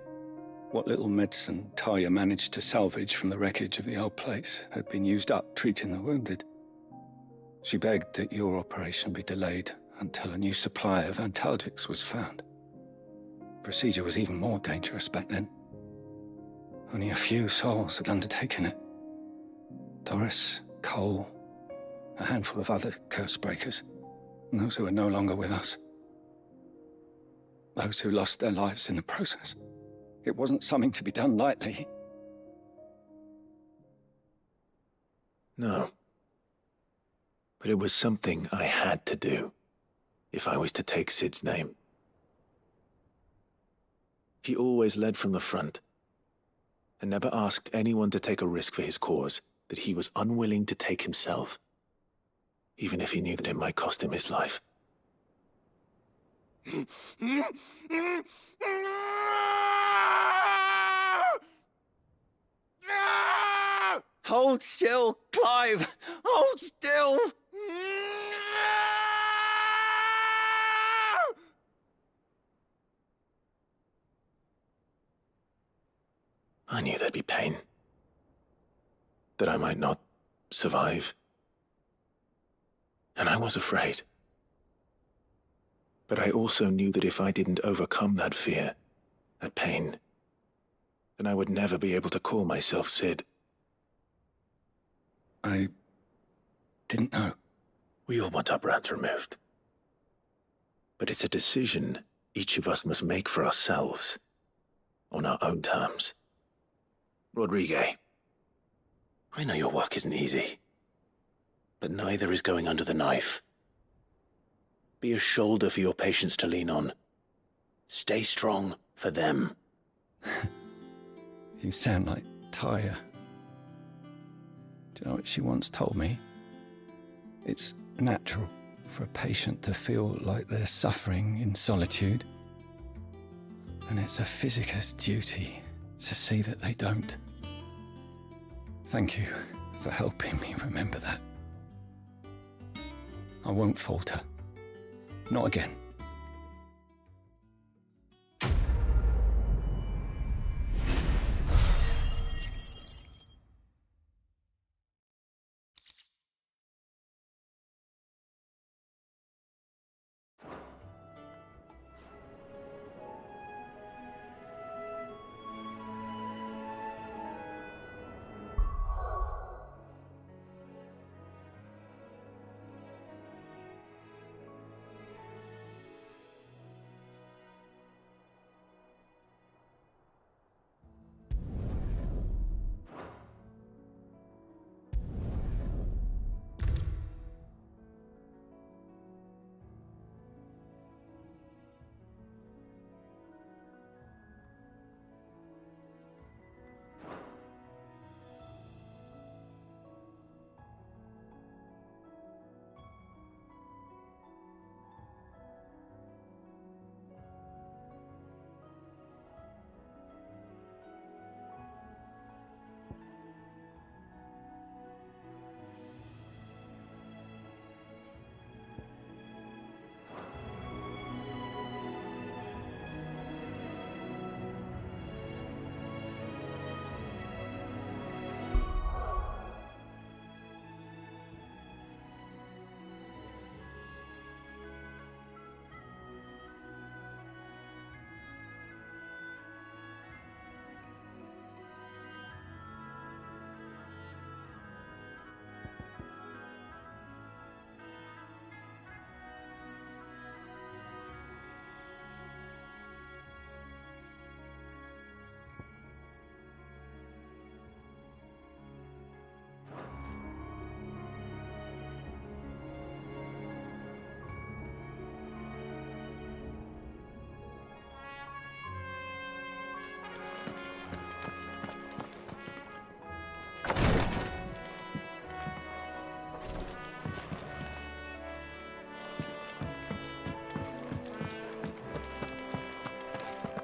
What little medicine Taya managed to salvage from the wreckage of the old place had been used up treating the wounded. She begged that your operation be delayed until a new supply of antalgics was found. Procedure was even more dangerous back then. Only a few souls had undertaken it. Doris, Cole, a handful of other cursebreakers, and those who are no longer with us. Those who lost their lives in the process. It wasn't something to be done lightly. No. But it was something I had to do, if I was to take Sid's name. He always led from the front, and never asked anyone to take a risk for his cause that he was unwilling to take himself, even if he knew that it might cost him his life. Hold still, Clive! Hold still! I knew there'd be pain. That I might not survive. And I was afraid. But I also knew that if I didn't overcome that fear, that pain, then I would never be able to call myself Sid. I didn't know. We all want our brands removed. But it's a decision each of us must make for ourselves, on our own terms. Rodrigue, I know your work isn't easy, but neither is going under the knife. Be a shoulder for your patients to lean on. Stay strong for them. You sound like Taya. Do you know what she once told me? It's natural for a patient to feel like they're suffering in solitude. And it's a physicist's duty to see that they don't. Thank you for helping me remember that. I won't falter. Not again.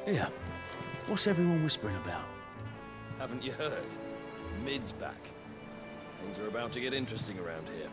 Here, what's everyone whispering about? Haven't you heard? Mid's back. Things are about to get interesting around here.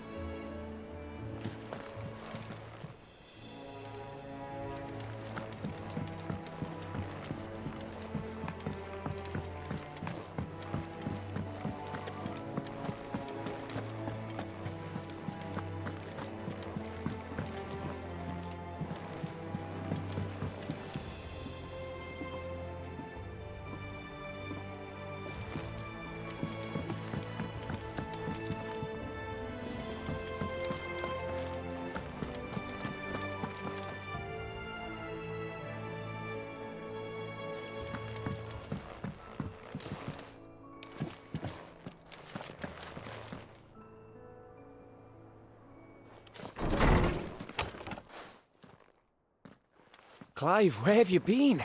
Clive, where have you been?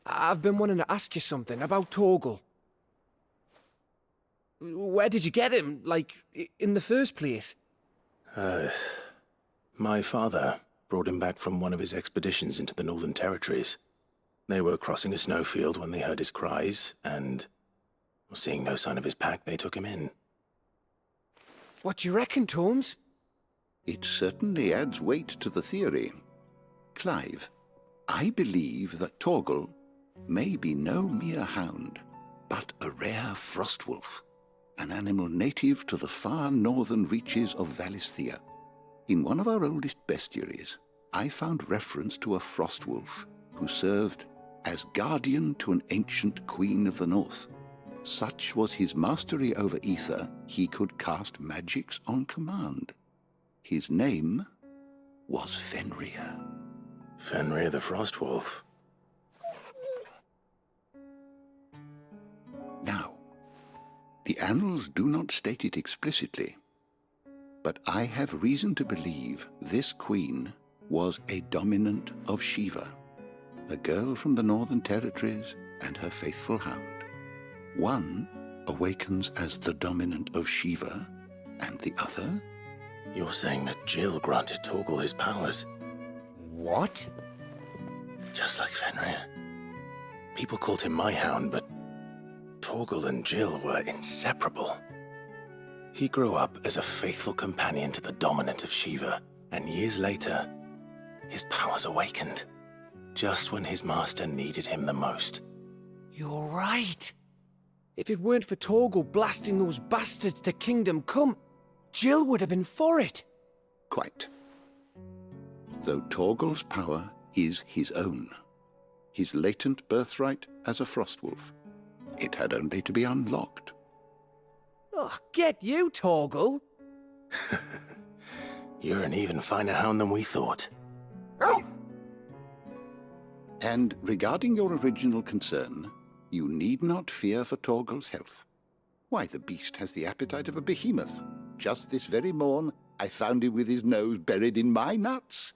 I've been wanting to ask you something about Torgal. Where did you get him, like, in the first place? My father brought him back from one of his expeditions into the Northern Territories. They were crossing a snowfield when they heard his cries, and, seeing no sign of his pack, they took him in. What do you reckon, Tomes? It certainly adds weight to the theory. Clive, I believe that Torgal may be no mere hound, but a rare frostwolf, an animal native to the far northern reaches of Valisthea. In one of our oldest bestiaries, I found reference to a frostwolf who served as guardian to an ancient queen of the north. Such was his mastery over ether, he could cast magics on command. His name was Fenrir. Fenrir the Frostwolf. Now, annals do not state it explicitly, but I have reason to believe this queen was a dominant of Shiva, a girl from the Northern Territories and her faithful hound. One awakens as the dominant of Shiva, and the other? You're saying that Jill granted Torgal his powers? What? Just like Fenrir. People called him my hound, but Torgal and Jill were inseparable. He grew up as a faithful companion to the dominant of Shiva, and years later, his powers awakened, just when his master needed him the most. You're right. If it weren't for Torgal blasting those bastards to Kingdom Come, Jill would have been for it. Quite. Though Torgal's power is his own, his latent birthright as a Frostwolf. It had only to be unlocked. Oh, get you, Torgal! You're an even finer hound than we thought. And regarding your original concern, you need not fear for Torgal's health. Why, the beast has the appetite of a behemoth. Just this very morn, I found him with his nose buried in my nuts.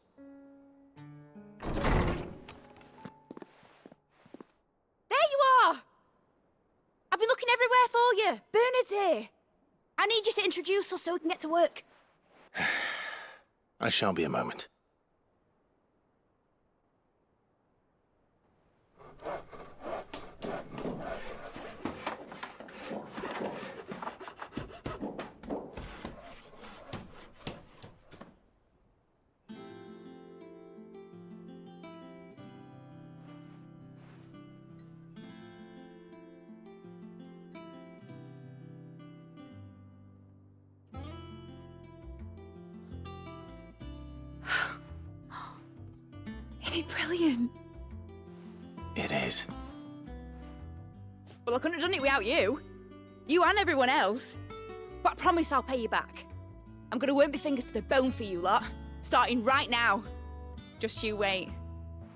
There you are! I've been looking everywhere for you. Bernard's here. I need you to introduce us so we can get to work. I shan't be a moment. Isn't it brilliant? It is. Well, I couldn't have done it without you. You and everyone else. But I promise I'll pay you back. I'm gonna work my fingers to the bone for you lot, starting right now. Just you wait.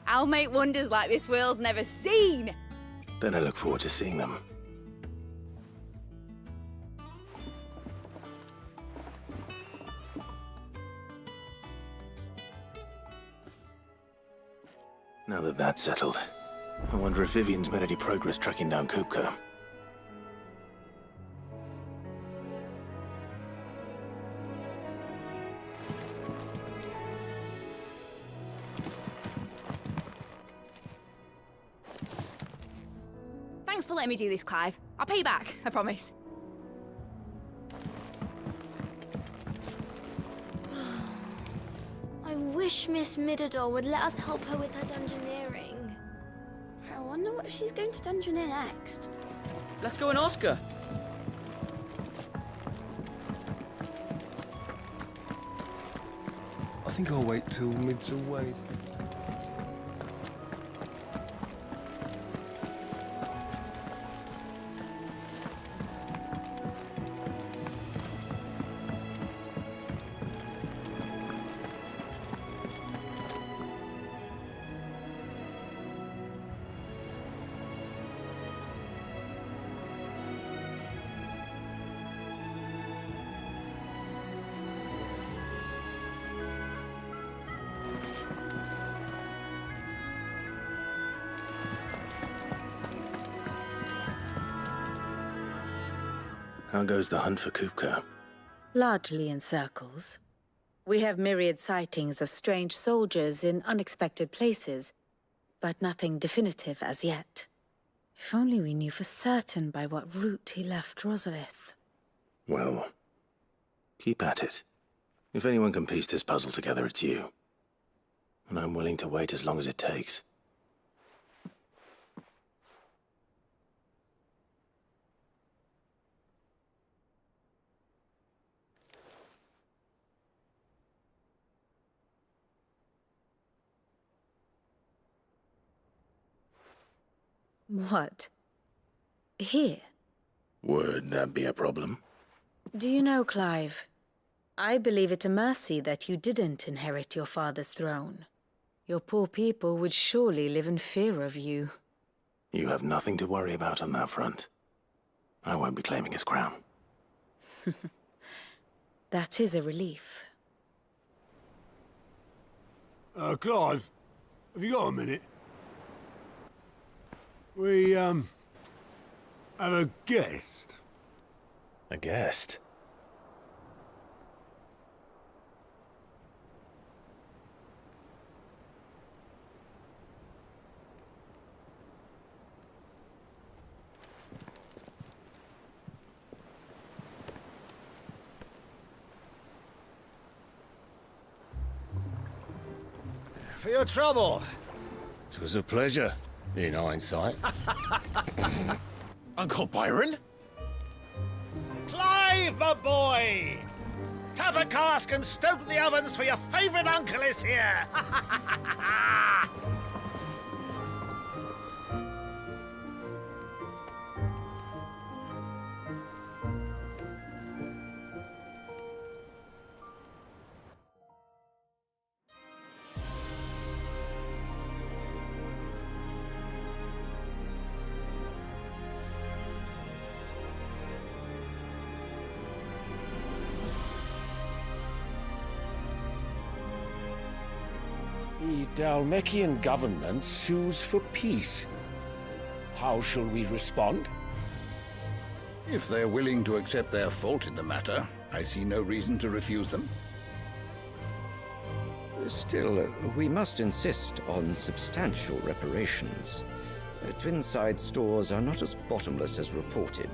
I'll make wonders like this world's never seen. Then I look forward to seeing them. Now that that's settled, I wonder if Vivian's made any progress tracking down Kupka. Thanks for letting me do this, Clive. I'll pay you back, I promise. I wish Miss Midador would let us help her with her dungeoneering. I wonder what she's going to dungeoneer next. Let's go and ask her. I think I'll wait till Mid's away. How goes the hunt for Kupka? Largely in circles. We have myriad sightings of strange soldiers in unexpected places, but nothing definitive as yet. If only we knew for certain by what route he left Rosalith. Well, keep at it. If anyone can piece this puzzle together, it's you. And I'm willing to wait as long as it takes. What? Here? Would that be a problem? Do you know, Clive, I believe it a mercy that you didn't inherit your father's throne. Your poor people would surely live in fear of you. You have nothing to worry about on that front. I won't be claiming his crown. That is a relief. Clive, have you got a minute? We, have a guest. A guest? For your trouble. It was a pleasure, in hindsight. Uncle Byron? Clive, my boy! Tap a cask and stoke the ovens, for your favourite uncle is here! The Dalmekian government sues for peace. How shall we respond? If they're willing to accept their fault in the matter, I see no reason to refuse them. Still, we must insist on substantial reparations. Twinside stores are not as bottomless as reported.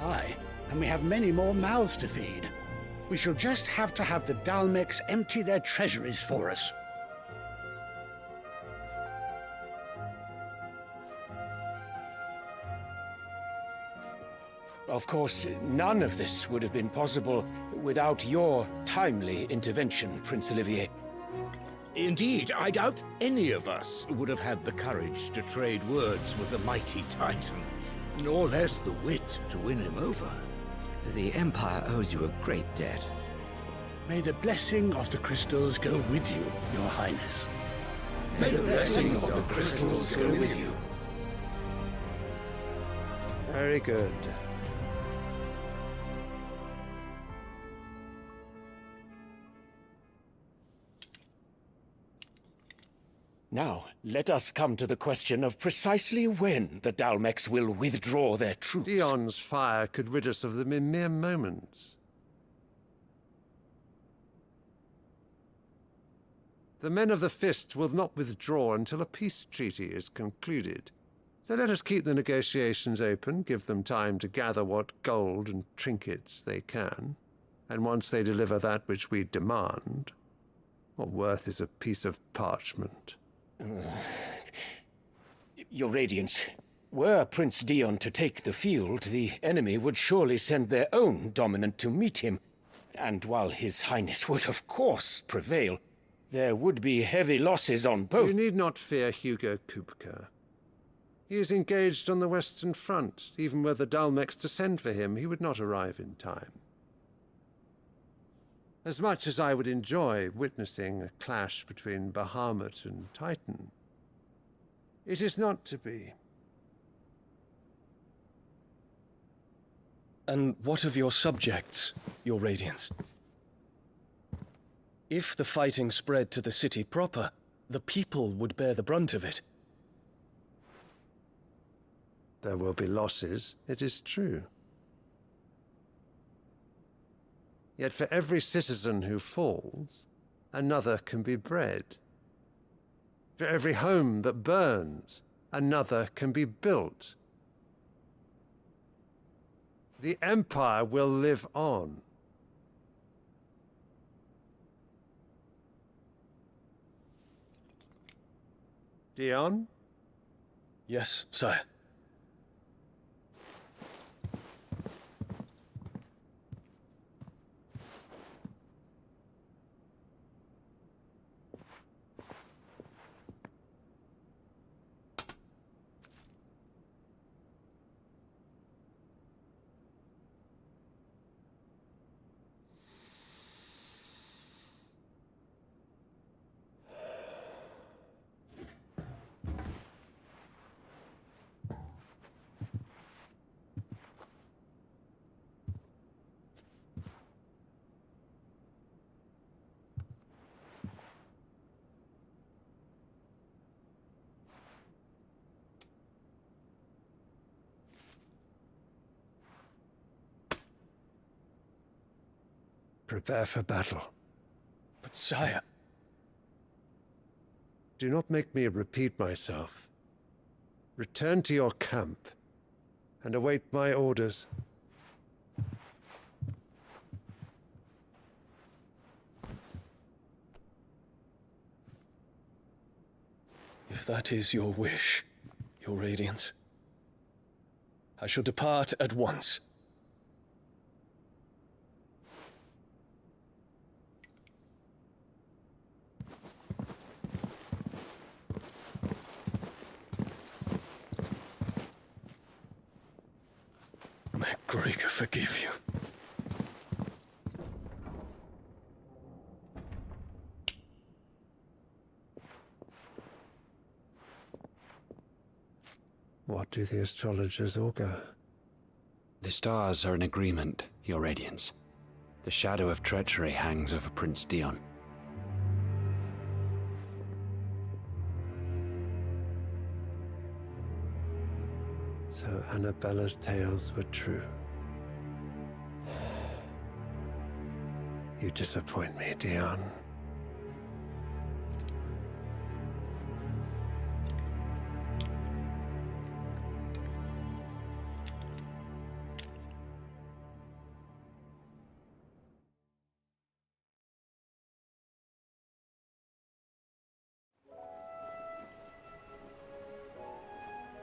Aye, and we have many more mouths to feed. We shall just have to have the Dalmeks empty their treasuries for us. Of course, none of this would have been possible without your timely intervention, Prince Olivier. Indeed, I doubt any of us would have had the courage to trade words with the mighty Titan, nor less the wit to win him over. The Empire owes you a great debt. May the blessing of the crystals go with you, Your Highness. May the blessing of the crystals go with you. Very good. Now, let us come to the question of precisely when the Dalmeks will withdraw their troops. Dion's fire could rid us of them in mere moments. The men of the Fist will not withdraw until a peace treaty is concluded. So let us keep the negotiations open, give them time to gather what gold and trinkets they can, and once they deliver that which we demand, what worth is a piece of parchment? Your Radiance, were Prince Dion to take the field, the enemy would surely send their own dominant to meet him. And while His Highness would of course prevail, there would be heavy losses on both. You need not fear Hugo Kupka. He is engaged on the Western Front. Even were the Dalmeks to send for him, he would not arrive in time. As much as I would enjoy witnessing a clash between Bahamut and Titan, it is not to be. And what of your subjects, Your Radiance? If the fighting spread to the city proper, the people would bear the brunt of it. There will be losses, it is true. Yet for every citizen who falls, another can be bred. For every home that burns, another can be built. The Empire will live on. Dion? Yes, sire. Prepare for battle. But sire... Do not make me repeat myself. Return to your camp and await my orders. If that is your wish, your radiance, I shall depart at once. May Gregor forgive you. What do the astrologers augur? The stars are in agreement, Your Radiance. The shadow of treachery hangs over Prince Dion. So Annabella's tales were true. You disappoint me, Dion.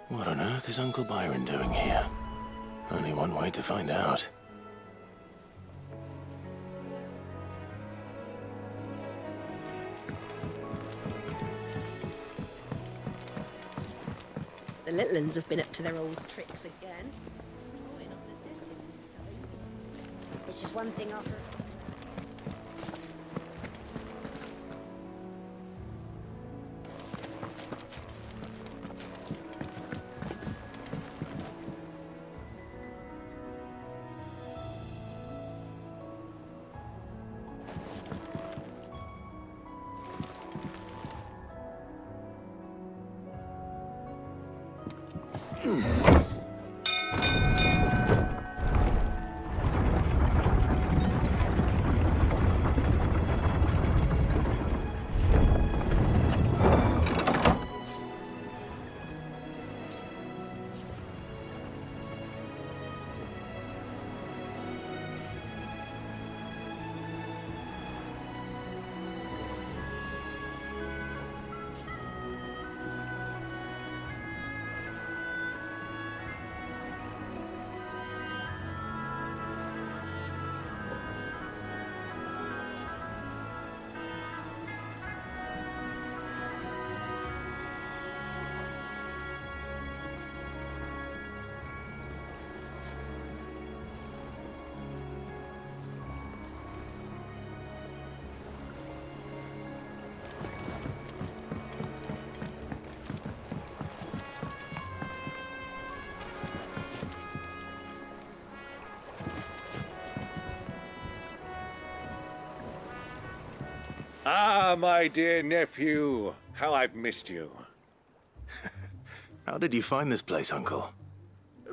What on earth is Uncle Byron doing here? Only one way to find out. The little uns have been up to their old tricks again. Drawing on the deck this time. It's just one thing after... Ah, my dear nephew, how I've missed you. How did you find this place, Uncle?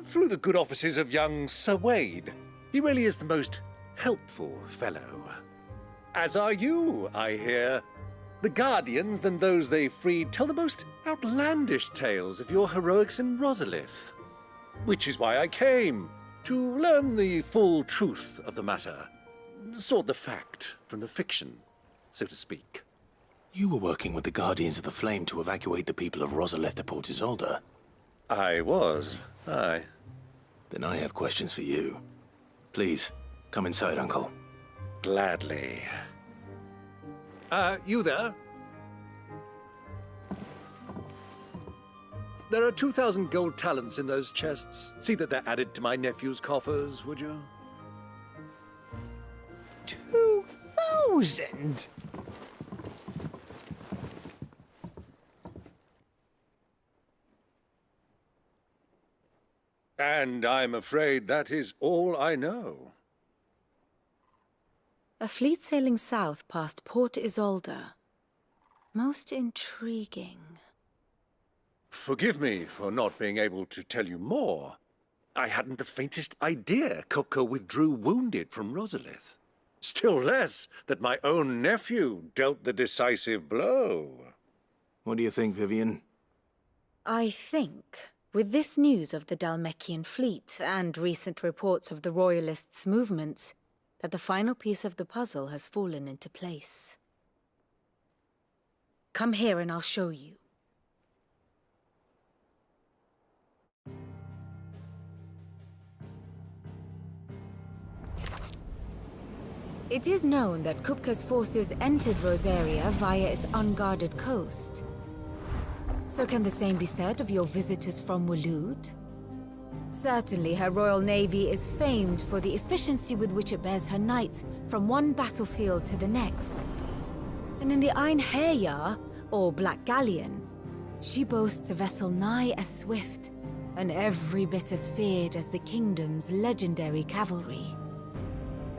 Through the good offices of young Sir Wade. He really is the most helpful fellow. As are you, I hear. The Guardians and those they freed tell the most outlandish tales of your heroics in Rosalith. Which is why I came, to learn the full truth of the matter. Sort the fact from the fiction, so to speak. You were working with the Guardians of the Flame to evacuate the people of Rosalith to Port Isolde. I was, aye. Then I have questions for you. Please, come inside, Uncle. Gladly. You there? There are 2,000 gold talents in those chests. See that they're added to my nephew's coffers, would you? 2,000? And I'm afraid that is all I know. A fleet sailing south past Port Isolde. Most intriguing. Forgive me for not being able to tell you more. I hadn't the faintest idea Kopka withdrew wounded from Rosalith. Still less that my own nephew dealt the decisive blow. What do you think, Vivian? I think, with this news of the Dalmekian fleet and recent reports of the Royalists' movements, that the final piece of the puzzle has fallen into place. Come here and I'll show you. It is known that Kupka's forces entered Rosaria via its unguarded coast. So can the same be said of your visitors from Waloed? Certainly her Royal Navy is famed for the efficiency with which it bears her knights from one battlefield to the next. And in the Einherjar, or Black Galleon, she boasts a vessel nigh as swift and every bit as feared as the kingdom's legendary cavalry.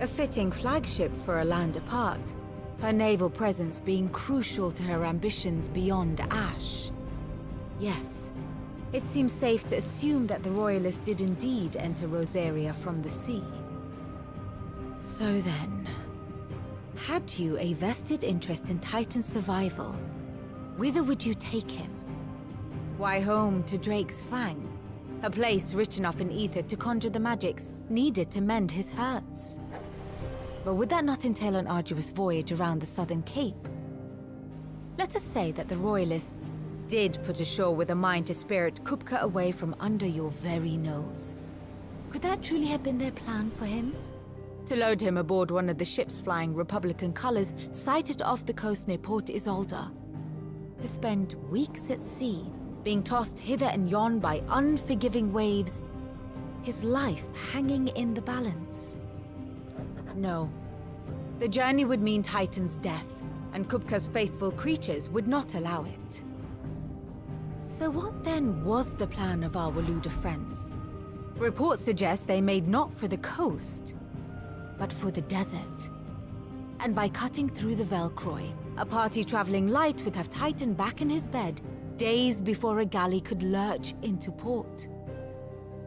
A fitting flagship for a land apart, her naval presence being crucial to her ambitions beyond Ash. Yes, it seems safe to assume that the Royalists did indeed enter Rosaria from the sea. So then, had you a vested interest in Titan's survival, whither would you take him? Why, home to Drake's Fang, a place rich enough in ether to conjure the magics needed to mend his hurts. But would that not entail an arduous voyage around the southern cape? Let us say that the Royalists did put ashore with a mind to spirit Kupka away from under your very nose. Could that truly have been their plan for him? To load him aboard one of the ships flying Republican colors sighted off the coast near Port Isolde. To spend weeks at sea, being tossed hither and yon by unforgiving waves, his life hanging in the balance. No. The journey would mean Titan's death, and Kupka's faithful creatures would not allow it. So what then was the plan of our Waloed friends? Reports suggest they made not for the coast, but for the desert. And by cutting through the Velcroy, a party traveling light would have Titan back in his bed days before a galley could lurch into port.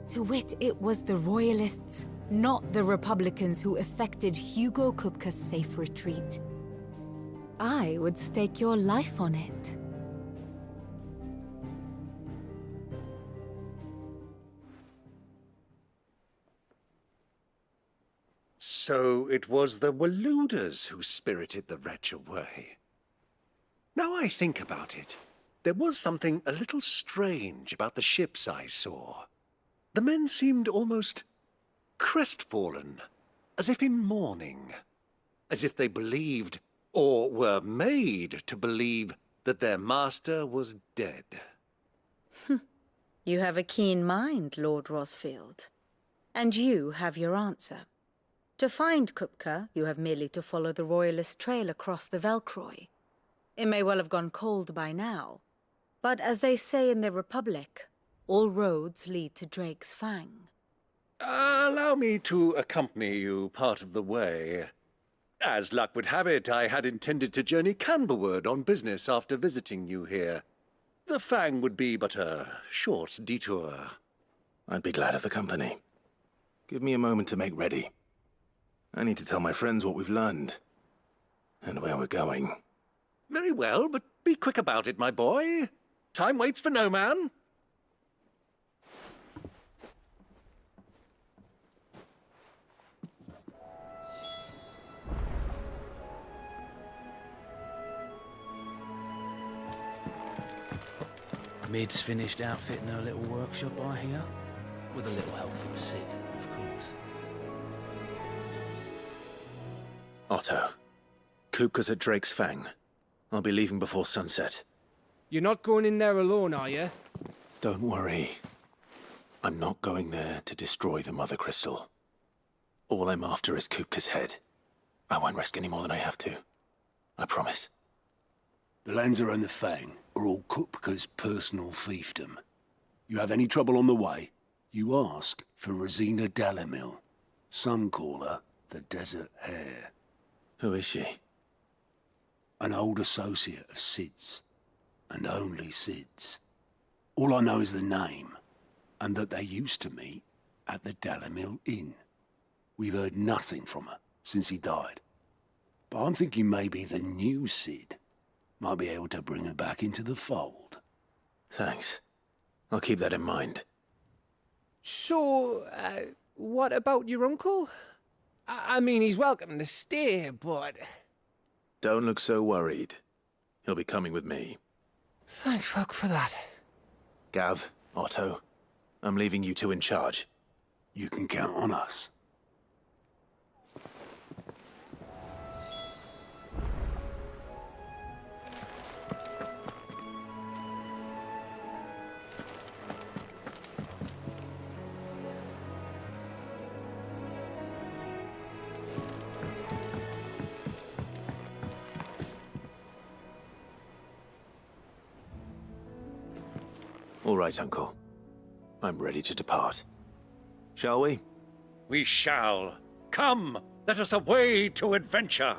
To wit, it was the Royalists, not the Republicans, who effected Hugo Kupka's safe retreat. I would stake your life on it. So it was the Waloeders who spirited the wretch away. Now I think about it, there was something a little strange about the ships I saw. The men seemed almost crestfallen, as if in mourning, as if they believed, or were made to believe, that their master was dead. You have a keen mind, Lord Rosfield. And you have your answer. To find Kupka, you have merely to follow the Royalist trail across the Velcroy. It may well have gone cold by now, but as they say in the Republic, all roads lead to Drake's Fang. Allow me to accompany you part of the way. As luck would have it, I had intended to journey Canberward on business after visiting you here. The Fang would be but a short detour. I'd be glad of the company. Give me a moment to make ready. I need to tell my friends what we've learned, and where we're going. Very well, but be quick about it, my boy. Time waits for no man. Mid's finished outfitting her little workshop, I hear. With a little help from Sid, of course. Otto, Kupka's at Drake's Fang. I'll be leaving before sunset. You're not going in there alone, are you? Don't worry. I'm not going there to destroy the Mother Crystal. All I'm after is Kupka's head. I won't risk any more than I have to. I promise. The Lanza and the Fang are all Kupka's personal fiefdom. You have any trouble on the way, you ask for Rosina Dalamil. Some call her the Desert Hare. Who is she? An old associate of Sid's, and only Sid's. All I know is the name, and that they used to meet at the Dalamil Inn. We've heard nothing from her since he died. But I'm thinking maybe the new Sid might be able to bring her back into the fold. Thanks. I'll keep that in mind. So, what about your uncle? I mean, he's welcome to stay, but... Don't look so worried. He'll be coming with me. Thank fuck for that. Gav, Otto, I'm leaving you two in charge. You can count on us. All right, Uncle. I'm ready to depart. Shall we? We shall. Come, let us away to adventure.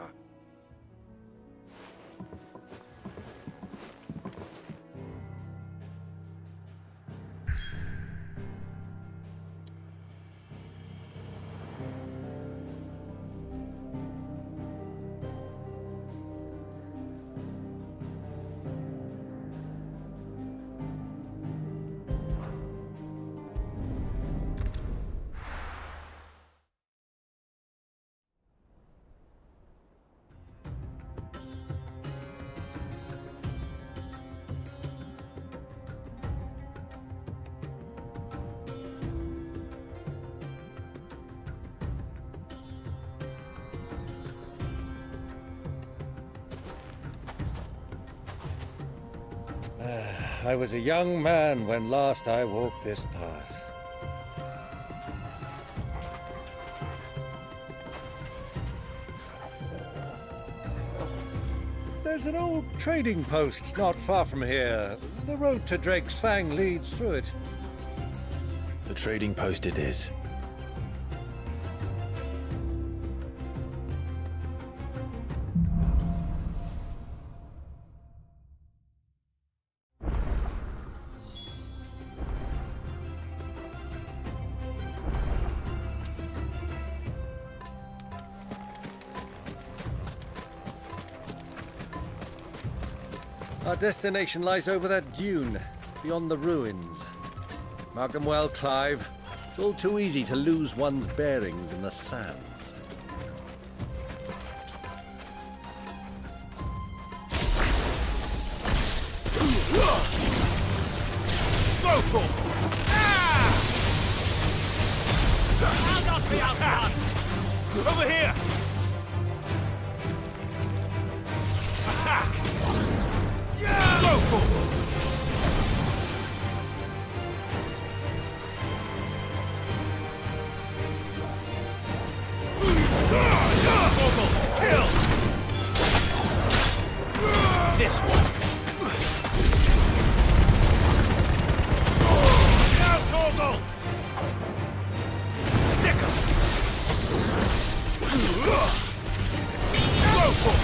I was a young man when last I walked this path. There's an old trading post not far from here. The road to Drake's Fang leads through it. The trading post it is. Our destination lies over that dune, beyond the ruins. Mark them well, Clive. It's all too easy to lose one's bearings in the sands. I'll not be outdone! Over here! Attack! Go for it! Kill! This one! Now, Torgal! Sicker! Go for it!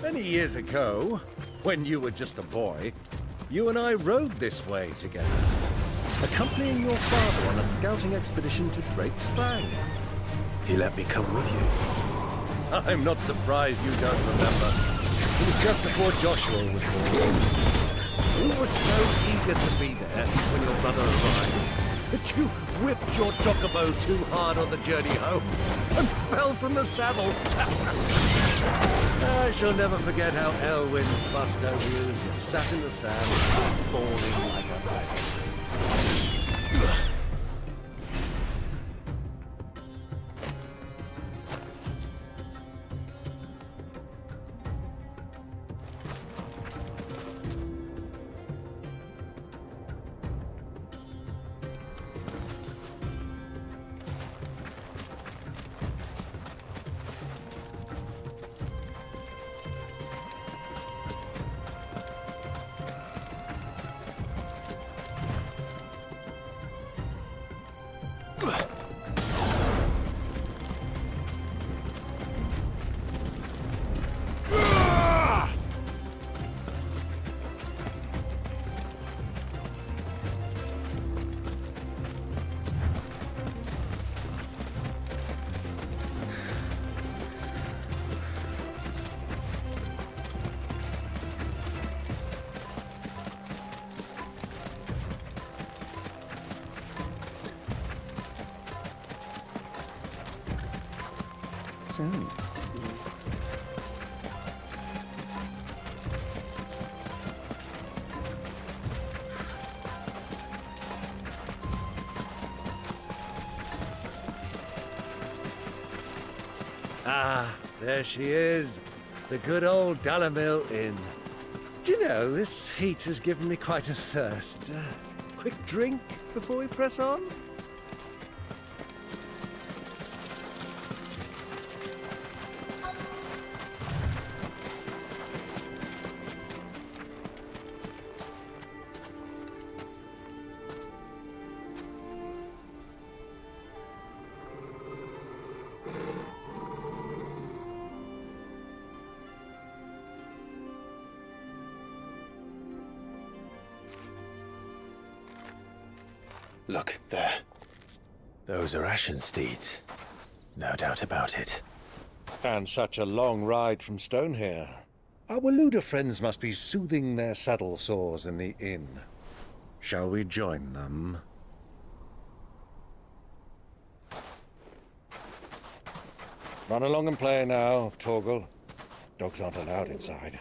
Many years ago, when you were just a boy, you and I rode this way together, accompanying your father on a scouting expedition to Drake's Fang. He let me come with you. I'm not surprised you don't remember. It was just before Joshua was born. You were so eager to be there when your brother arrived that you whipped your chocobo too hard on the journey home and fell from the saddle. I shall never forget how Elwyn fussed over you as you sat in the sand, falling like a dragon. So, ah, there she is, the good old Dalamil Inn. Do you know, this heat has given me quite a thirst. Quick drink before we press on? look, there. Those are ashen steeds. No doubt about it. And such a long ride from Stone here. Our Waluda friends must be soothing their saddle sores in the inn. Shall we join them? Run along and play now, Torgal. Dogs aren't allowed inside.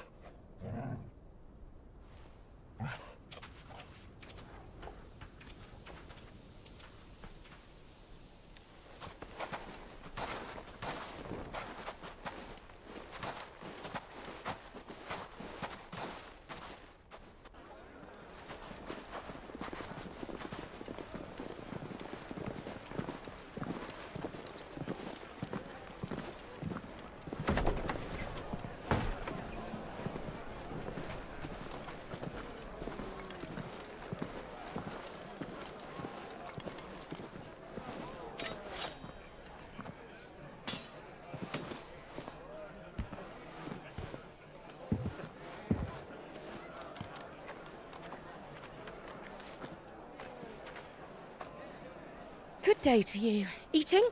Good day to you. Eating?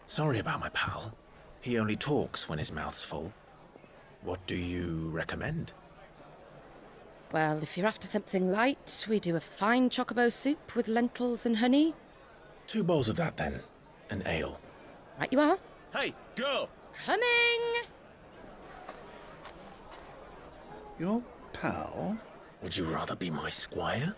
Sorry about my pal. He only talks when his mouth's full. What do you recommend? Well, if you're after something light, we do a fine chocobo soup with lentils and honey. 2 bowls of that, then. An ale. Right you are. Hey, go! Coming! Your pal? Would you rather be my squire?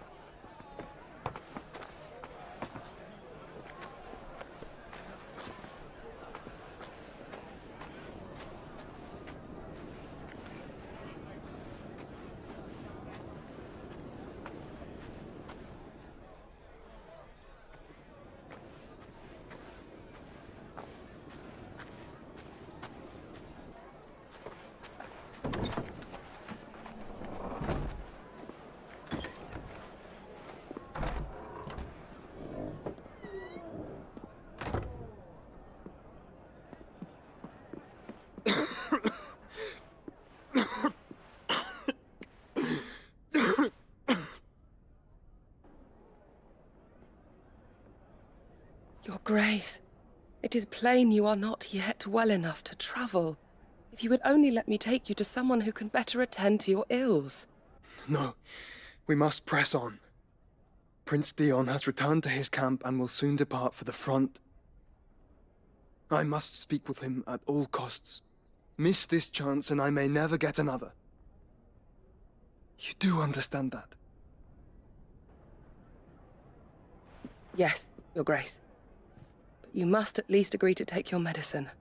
Your Grace, it is plain you are not yet well enough to travel. If you would only let me take you to someone who can better attend to your ills. No, we must press on. Prince Dion has returned to his camp and will soon depart for the front. I must speak with him at all costs. Miss this chance and I may never get another. You do understand that? Yes, Your Grace. But you must at least agree to take your medicine.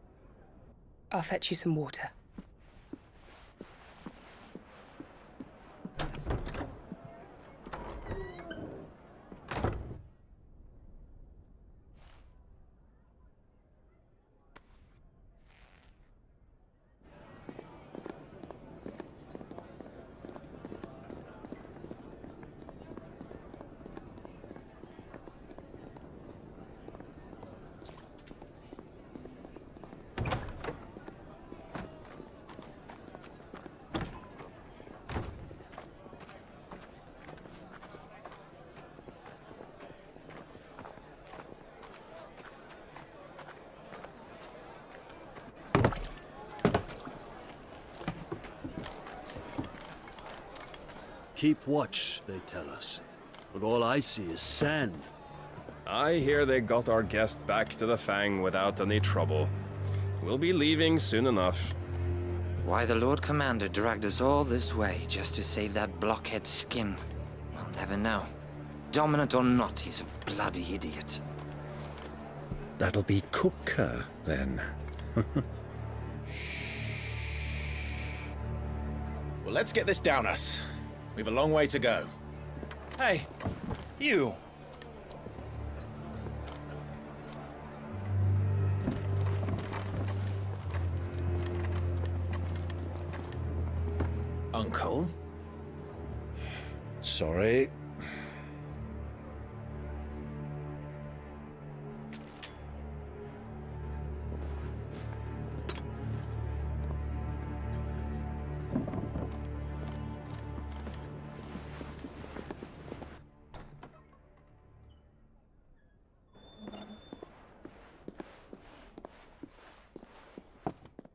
I'll fetch you some water. Keep watch, they tell us. But all I see is sand. I hear they got our guest back to the Fang without any trouble. We'll be leaving soon enough. Why the Lord Commander dragged us all this way just to save that blockhead skin, we'll never know. Dominant or not, he's a bloody idiot. That'll be Cooker, then. Well, let's get this down us. We've a long way to go. Hey, you. Uncle? Sorry.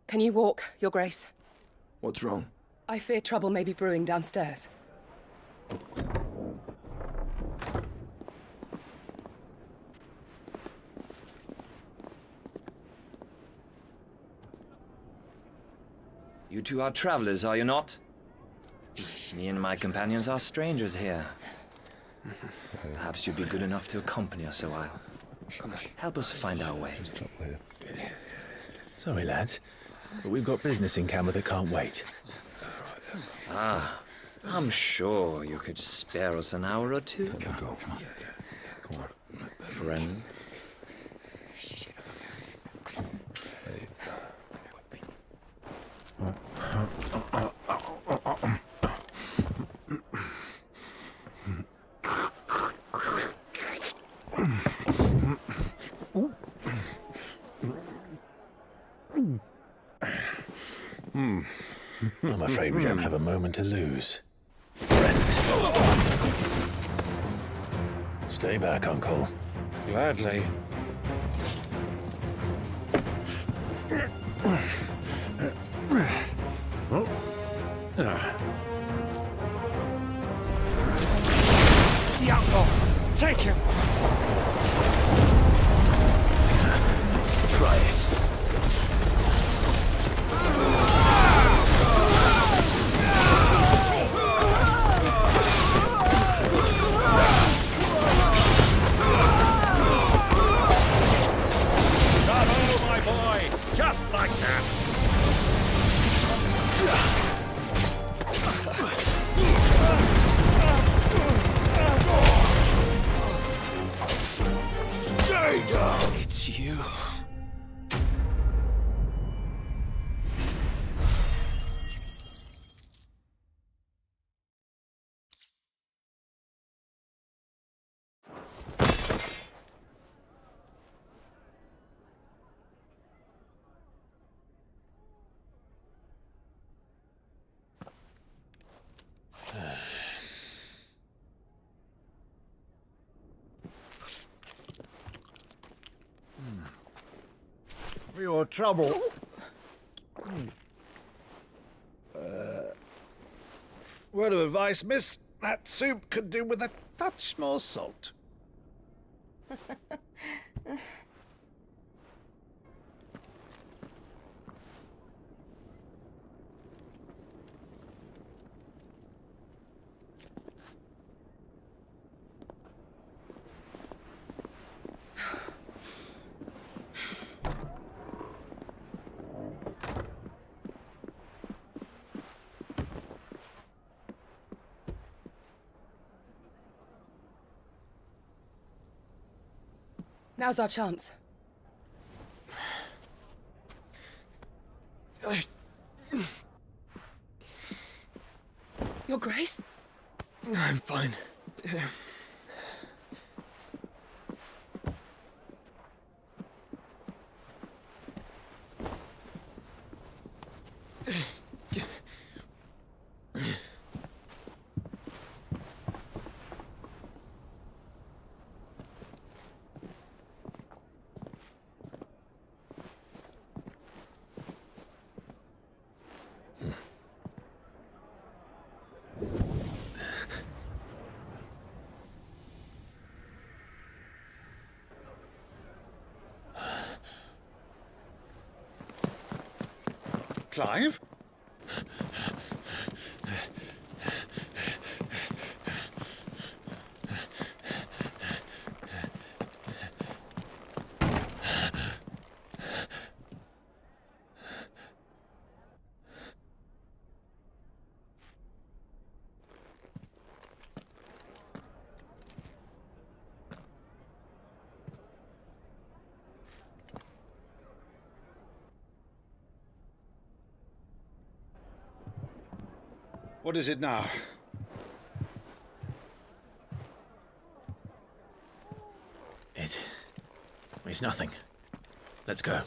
Can you walk, Your Grace? What's wrong? I fear trouble may be brewing downstairs. You two are travelers, are you not? Me and my companions are strangers here. Perhaps you'd be good enough to accompany us a while. Help us find our way. Sorry, lads, but we've got business in camera that can't wait. Ah, I'm sure you could spare us an hour or two. Come on. Friend. I'm afraid we don't have a moment to lose. Friend. Stay back, Uncle. Gladly. Uncle, take him. Try it. Bravo, my boy! Just like that! Stay down! It's you. For your trouble. Word of advice, miss. That soup could do with a touch more salt. Now's our chance. Your Grace? I'm fine. Clive? What is it now? It's nothing. Let's go.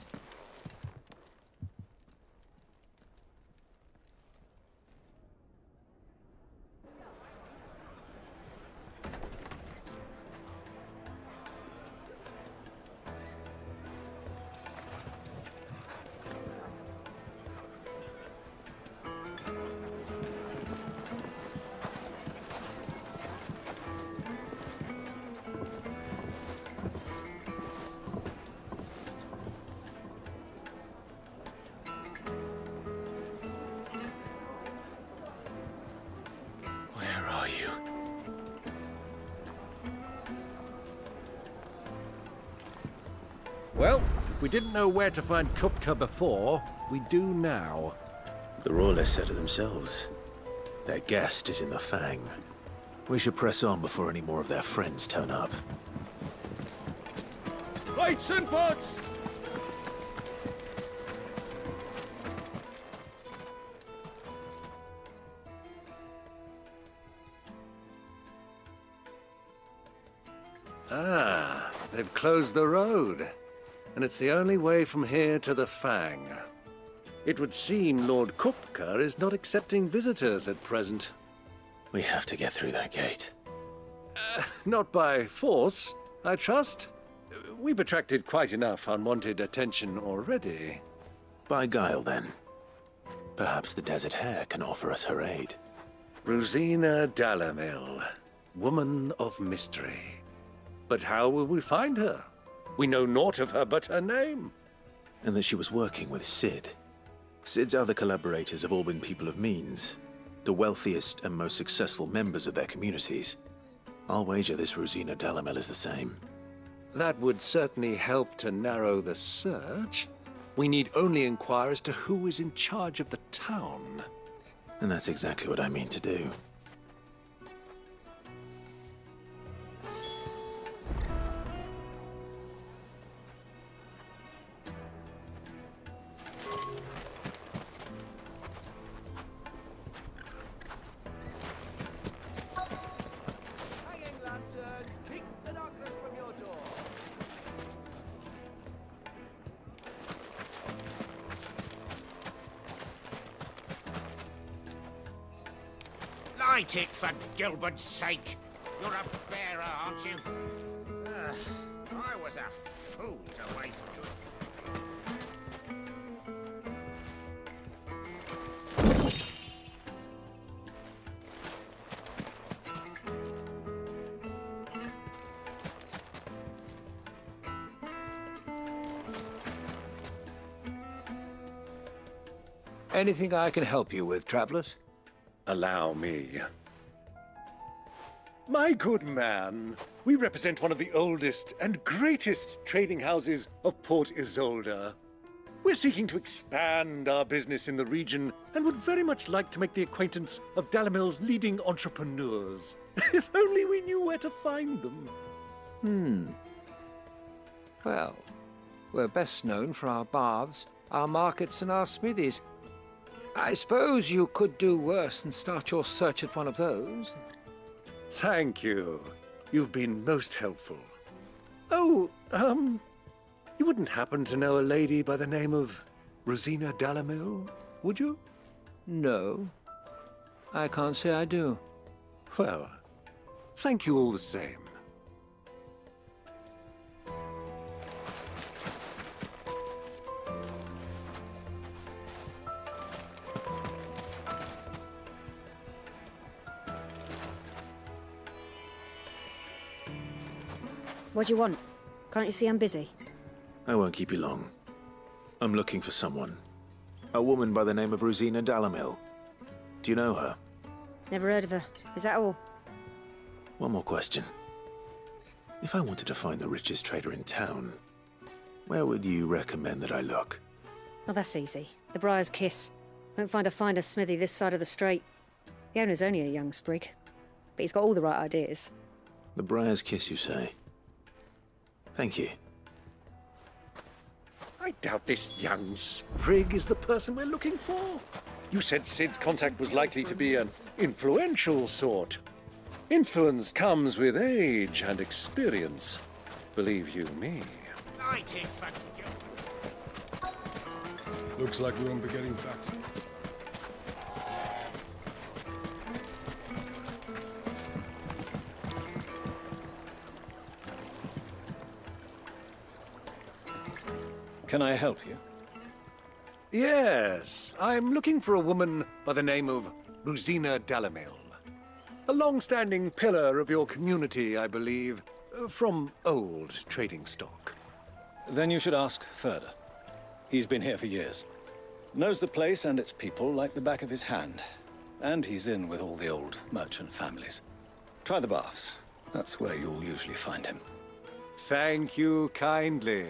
Well, if we didn't know where to find Kupka before, we do now. The Rawless said it themselves. Their guest is in the Fang. We should press on before any more of their friends turn up. Lights and pots! Ah, they've closed the road. And it's the only way from here to the Fang. It would seem Lord Kupka is not accepting visitors at present. We have to get through that gate. Not by force, I trust. We've attracted quite enough unwanted attention already. By guile, then. Perhaps the Desert Hare can offer us her aid. Rosina Dalamil, woman of mystery. But how will we find her? We know naught of her but her name. And that she was working with Sid. Sid's other collaborators have all been people of means, the wealthiest and most successful members of their communities. I'll wager this Rosina Dalamel is the same. That would certainly help to narrow the search. We need only inquire as to who is in charge of the town. And that's exactly what I mean to do. Light it, for Gilbert's sake. You're a bearer, aren't you? I was a fool to waste good. Anything I can help you with, travelers? Allow me. My good man, we represent one of the oldest and greatest trading houses of Port Isolde. We're seeking to expand our business in the region and would very much like to make the acquaintance of Dalamil's leading entrepreneurs. If only we knew where to find them. Well, we're best known for our baths, our markets, and our smithies. I suppose you could do worse than start your search at one of those. Thank you. You've been most helpful. Oh, you wouldn't happen to know a lady by the name of Rosina Dalamil, would you? No, I can't say I do. Well, thank you all the same. What do you want? Can't you see I'm busy? I won't keep you long. I'm looking for someone. A woman by the name of Rosina Dalamil. Do you know her? Never heard of her. Is that all? One more question. If I wanted to find the richest trader in town, where would you recommend that I look? Oh, that's easy. The Briar's Kiss. Won't find a finer smithy this side of the strait. The owner's only a young sprig, but he's got all the right ideas. The Briar's Kiss, you say? Thank you. I doubt this young sprig is the person we're looking for. You said Sid's contact was likely to be an influential sort. Influence comes with age and experience. Believe you me. Looks like we won't be getting back. Can I help you? Yes, I'm looking for a woman by the name of Rosina Dalamil. A long-standing pillar of your community, I believe, from old trading stock. Then you should ask further. He's been here for years. Knows the place and its people like the back of his hand. And he's in with all the old merchant families. Try the baths. That's where you'll usually find him. Thank you kindly.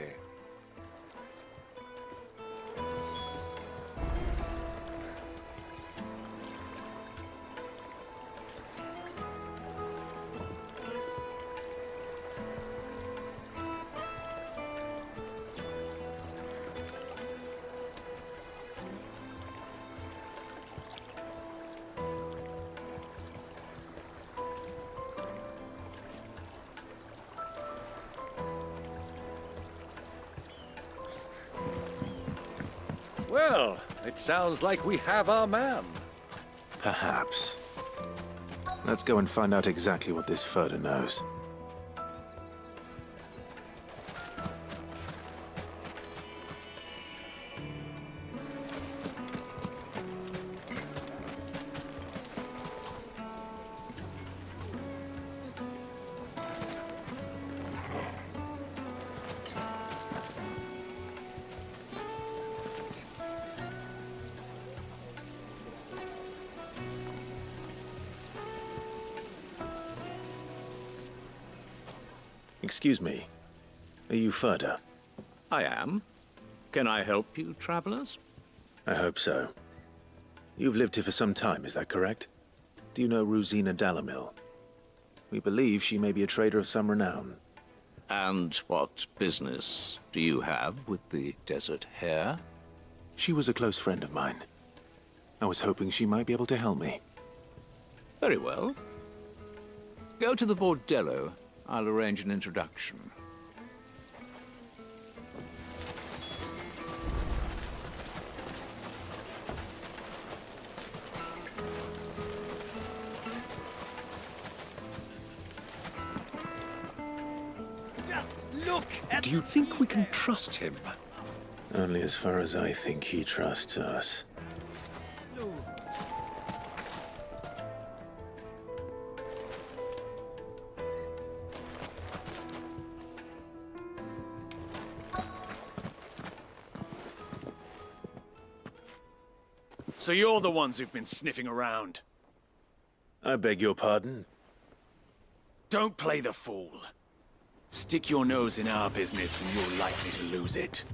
Well, it sounds like we have our man. Perhaps. Let's go and find out exactly what this Furder knows. Excuse me. Are you Furder? I am. Can I help you, travelers? I hope so. You've lived here for some time, is that correct? Do you know Rosina Dalamil? We believe she may be a trader of some renown. And what business do you have with the desert hare? She was a close friend of mine. I was hoping she might be able to help me. Very well. Go to the bordello. I'll arrange an introduction. Just look at... Do you think we can trust him? Only as far as I think he trusts us. So you're the ones who've been sniffing around. I beg your pardon? Don't play the fool. Stick your nose in our business and you're likely to lose it.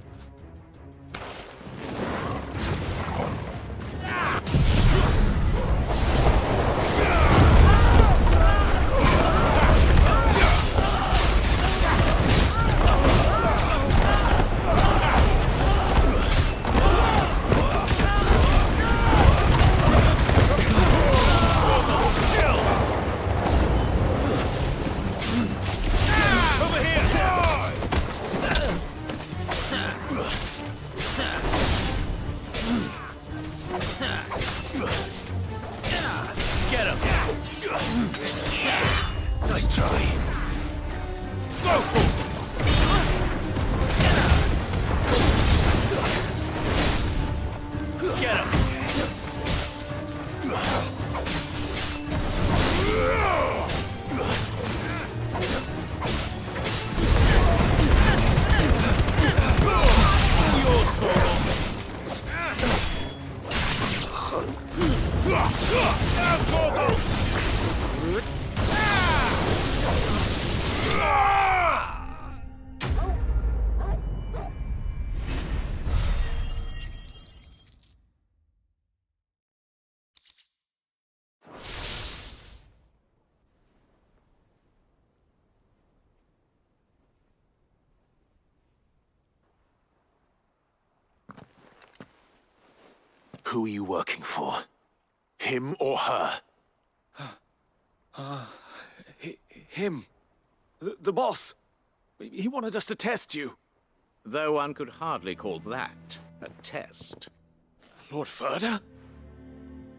Nice try. Get him! Who are you working for? Him or her? Him. The boss. He wanted us to test you. Though one could hardly call that a test. Lord Ferda?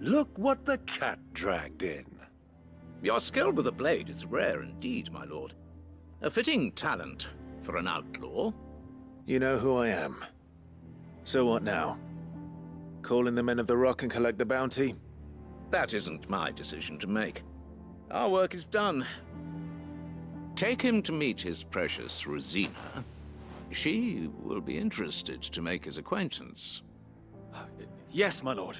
Look what the cat dragged in. Your skill with the blade is rare indeed, my lord. A fitting talent for an outlaw. You know who I am. So what now? Call in the Men of the Rock and collect the bounty? That isn't my decision to make. Our work is done. Take him to meet his precious Rosina. She will be interested to make his acquaintance. Yes, my lord.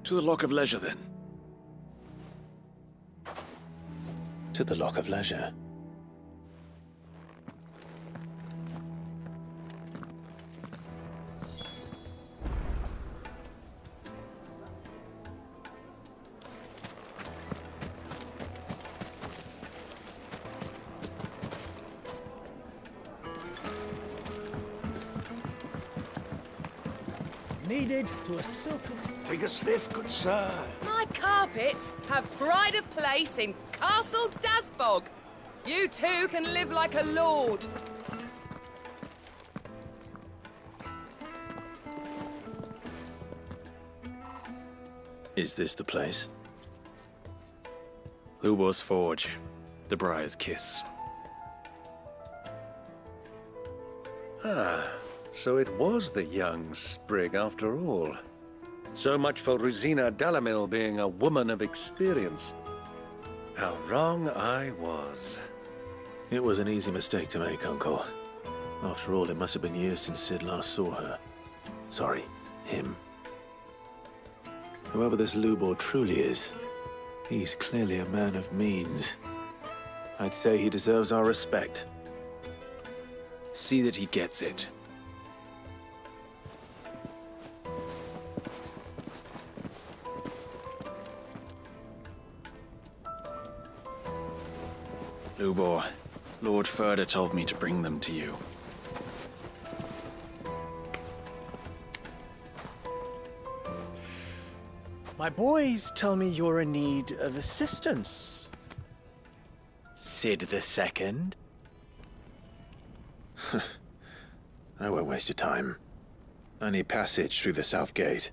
To the Lock of Leisure, then. To the Lock of Leisure. Needed to a silken... Take a sniff, good sir. My carpets have pride of place in Castle Dasbog. You too can live like a lord. Is this the place? Lubor's Forge. The Briar's Kiss. Ah, so it was the young sprig after all. So much for Rosina Dalamil being a woman of experience. How wrong I was. It was an easy mistake to make, Uncle. After all, it must have been years since Sid last saw her. Sorry, him. Whoever this Lubor truly is, he's clearly a man of means. I'd say he deserves our respect. See that he gets it. Lubor, Lord Ferda told me to bring them to you. My boys tell me you're in need of assistance. Sid the Second. I won't waste your time. I need passage through the south gate.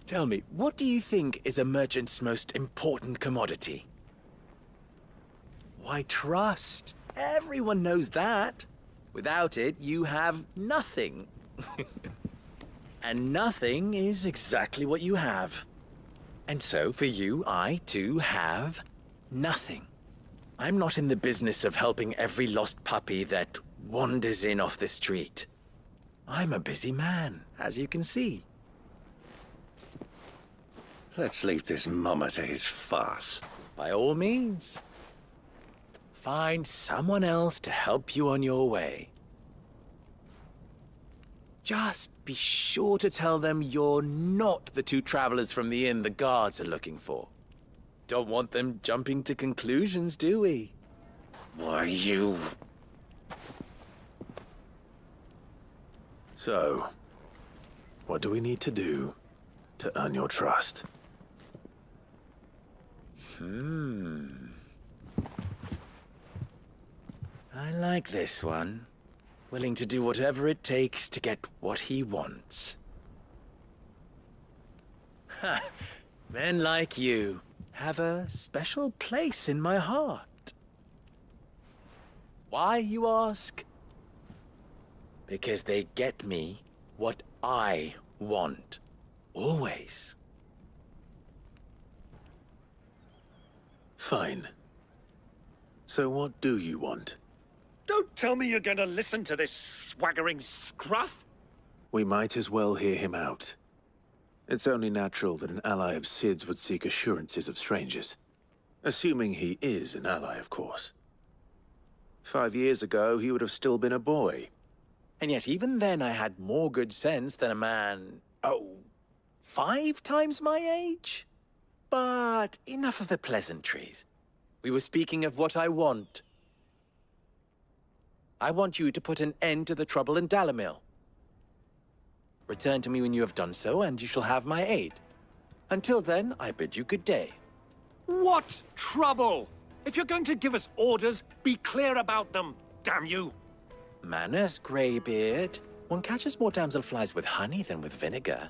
Tell me, what do you think is a merchant's most important commodity? Why, trust. Everyone knows that. Without it, you have nothing. And nothing is exactly what you have. And so, for you, I, too, have nothing. I'm not in the business of helping every lost puppy that wanders in off the street. I'm a busy man, as you can see. Let's leave this mummer to his farce. By all means. Find someone else to help you on your way. Just be sure to tell them you're not the two travelers from the inn the guards are looking for. Don't want them jumping to conclusions, do we? Why, you... So, what do we need to do to earn your trust? I like this one. Willing to do whatever it takes to get what he wants. Ha! Men like you have a special place in my heart. Why, you ask? Because they get me what I want. Always. Fine. So what do you want? Don't tell me you're going to listen to this swaggering scruff! We might as well hear him out. It's only natural that an ally of Sid's would seek assurances of strangers. Assuming he is an ally, of course. 5 years ago, he would have still been a boy. And yet even then I had more good sense than a man, 5 times my age? But enough of the pleasantries. We were speaking of what I want. I want you to put an end to the trouble in Dalamil. Return to me when you have done so, and you shall have my aid. Until then, I bid you good day. What trouble? If you're going to give us orders, be clear about them, damn you! Manners, Greybeard. One catches more damselflies with honey than with vinegar.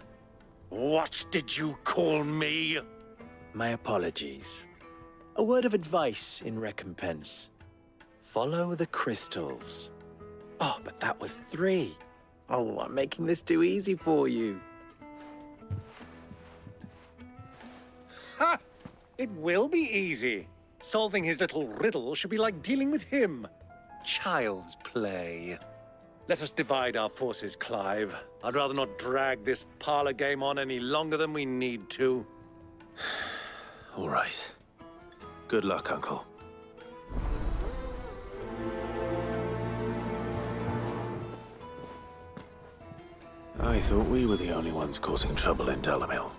What did you call me? My apologies. A word of advice in recompense. Follow the crystals. Oh, but that was 3. Oh, I'm making this too easy for you. Ha! It will be easy. Solving his little riddle should be like dealing with him. Child's play. Let us divide our forces, Clive. I'd rather not drag this parlor game on any longer than we need to. All right. Good luck, Uncle. I thought we were the only ones causing trouble in Dalamil.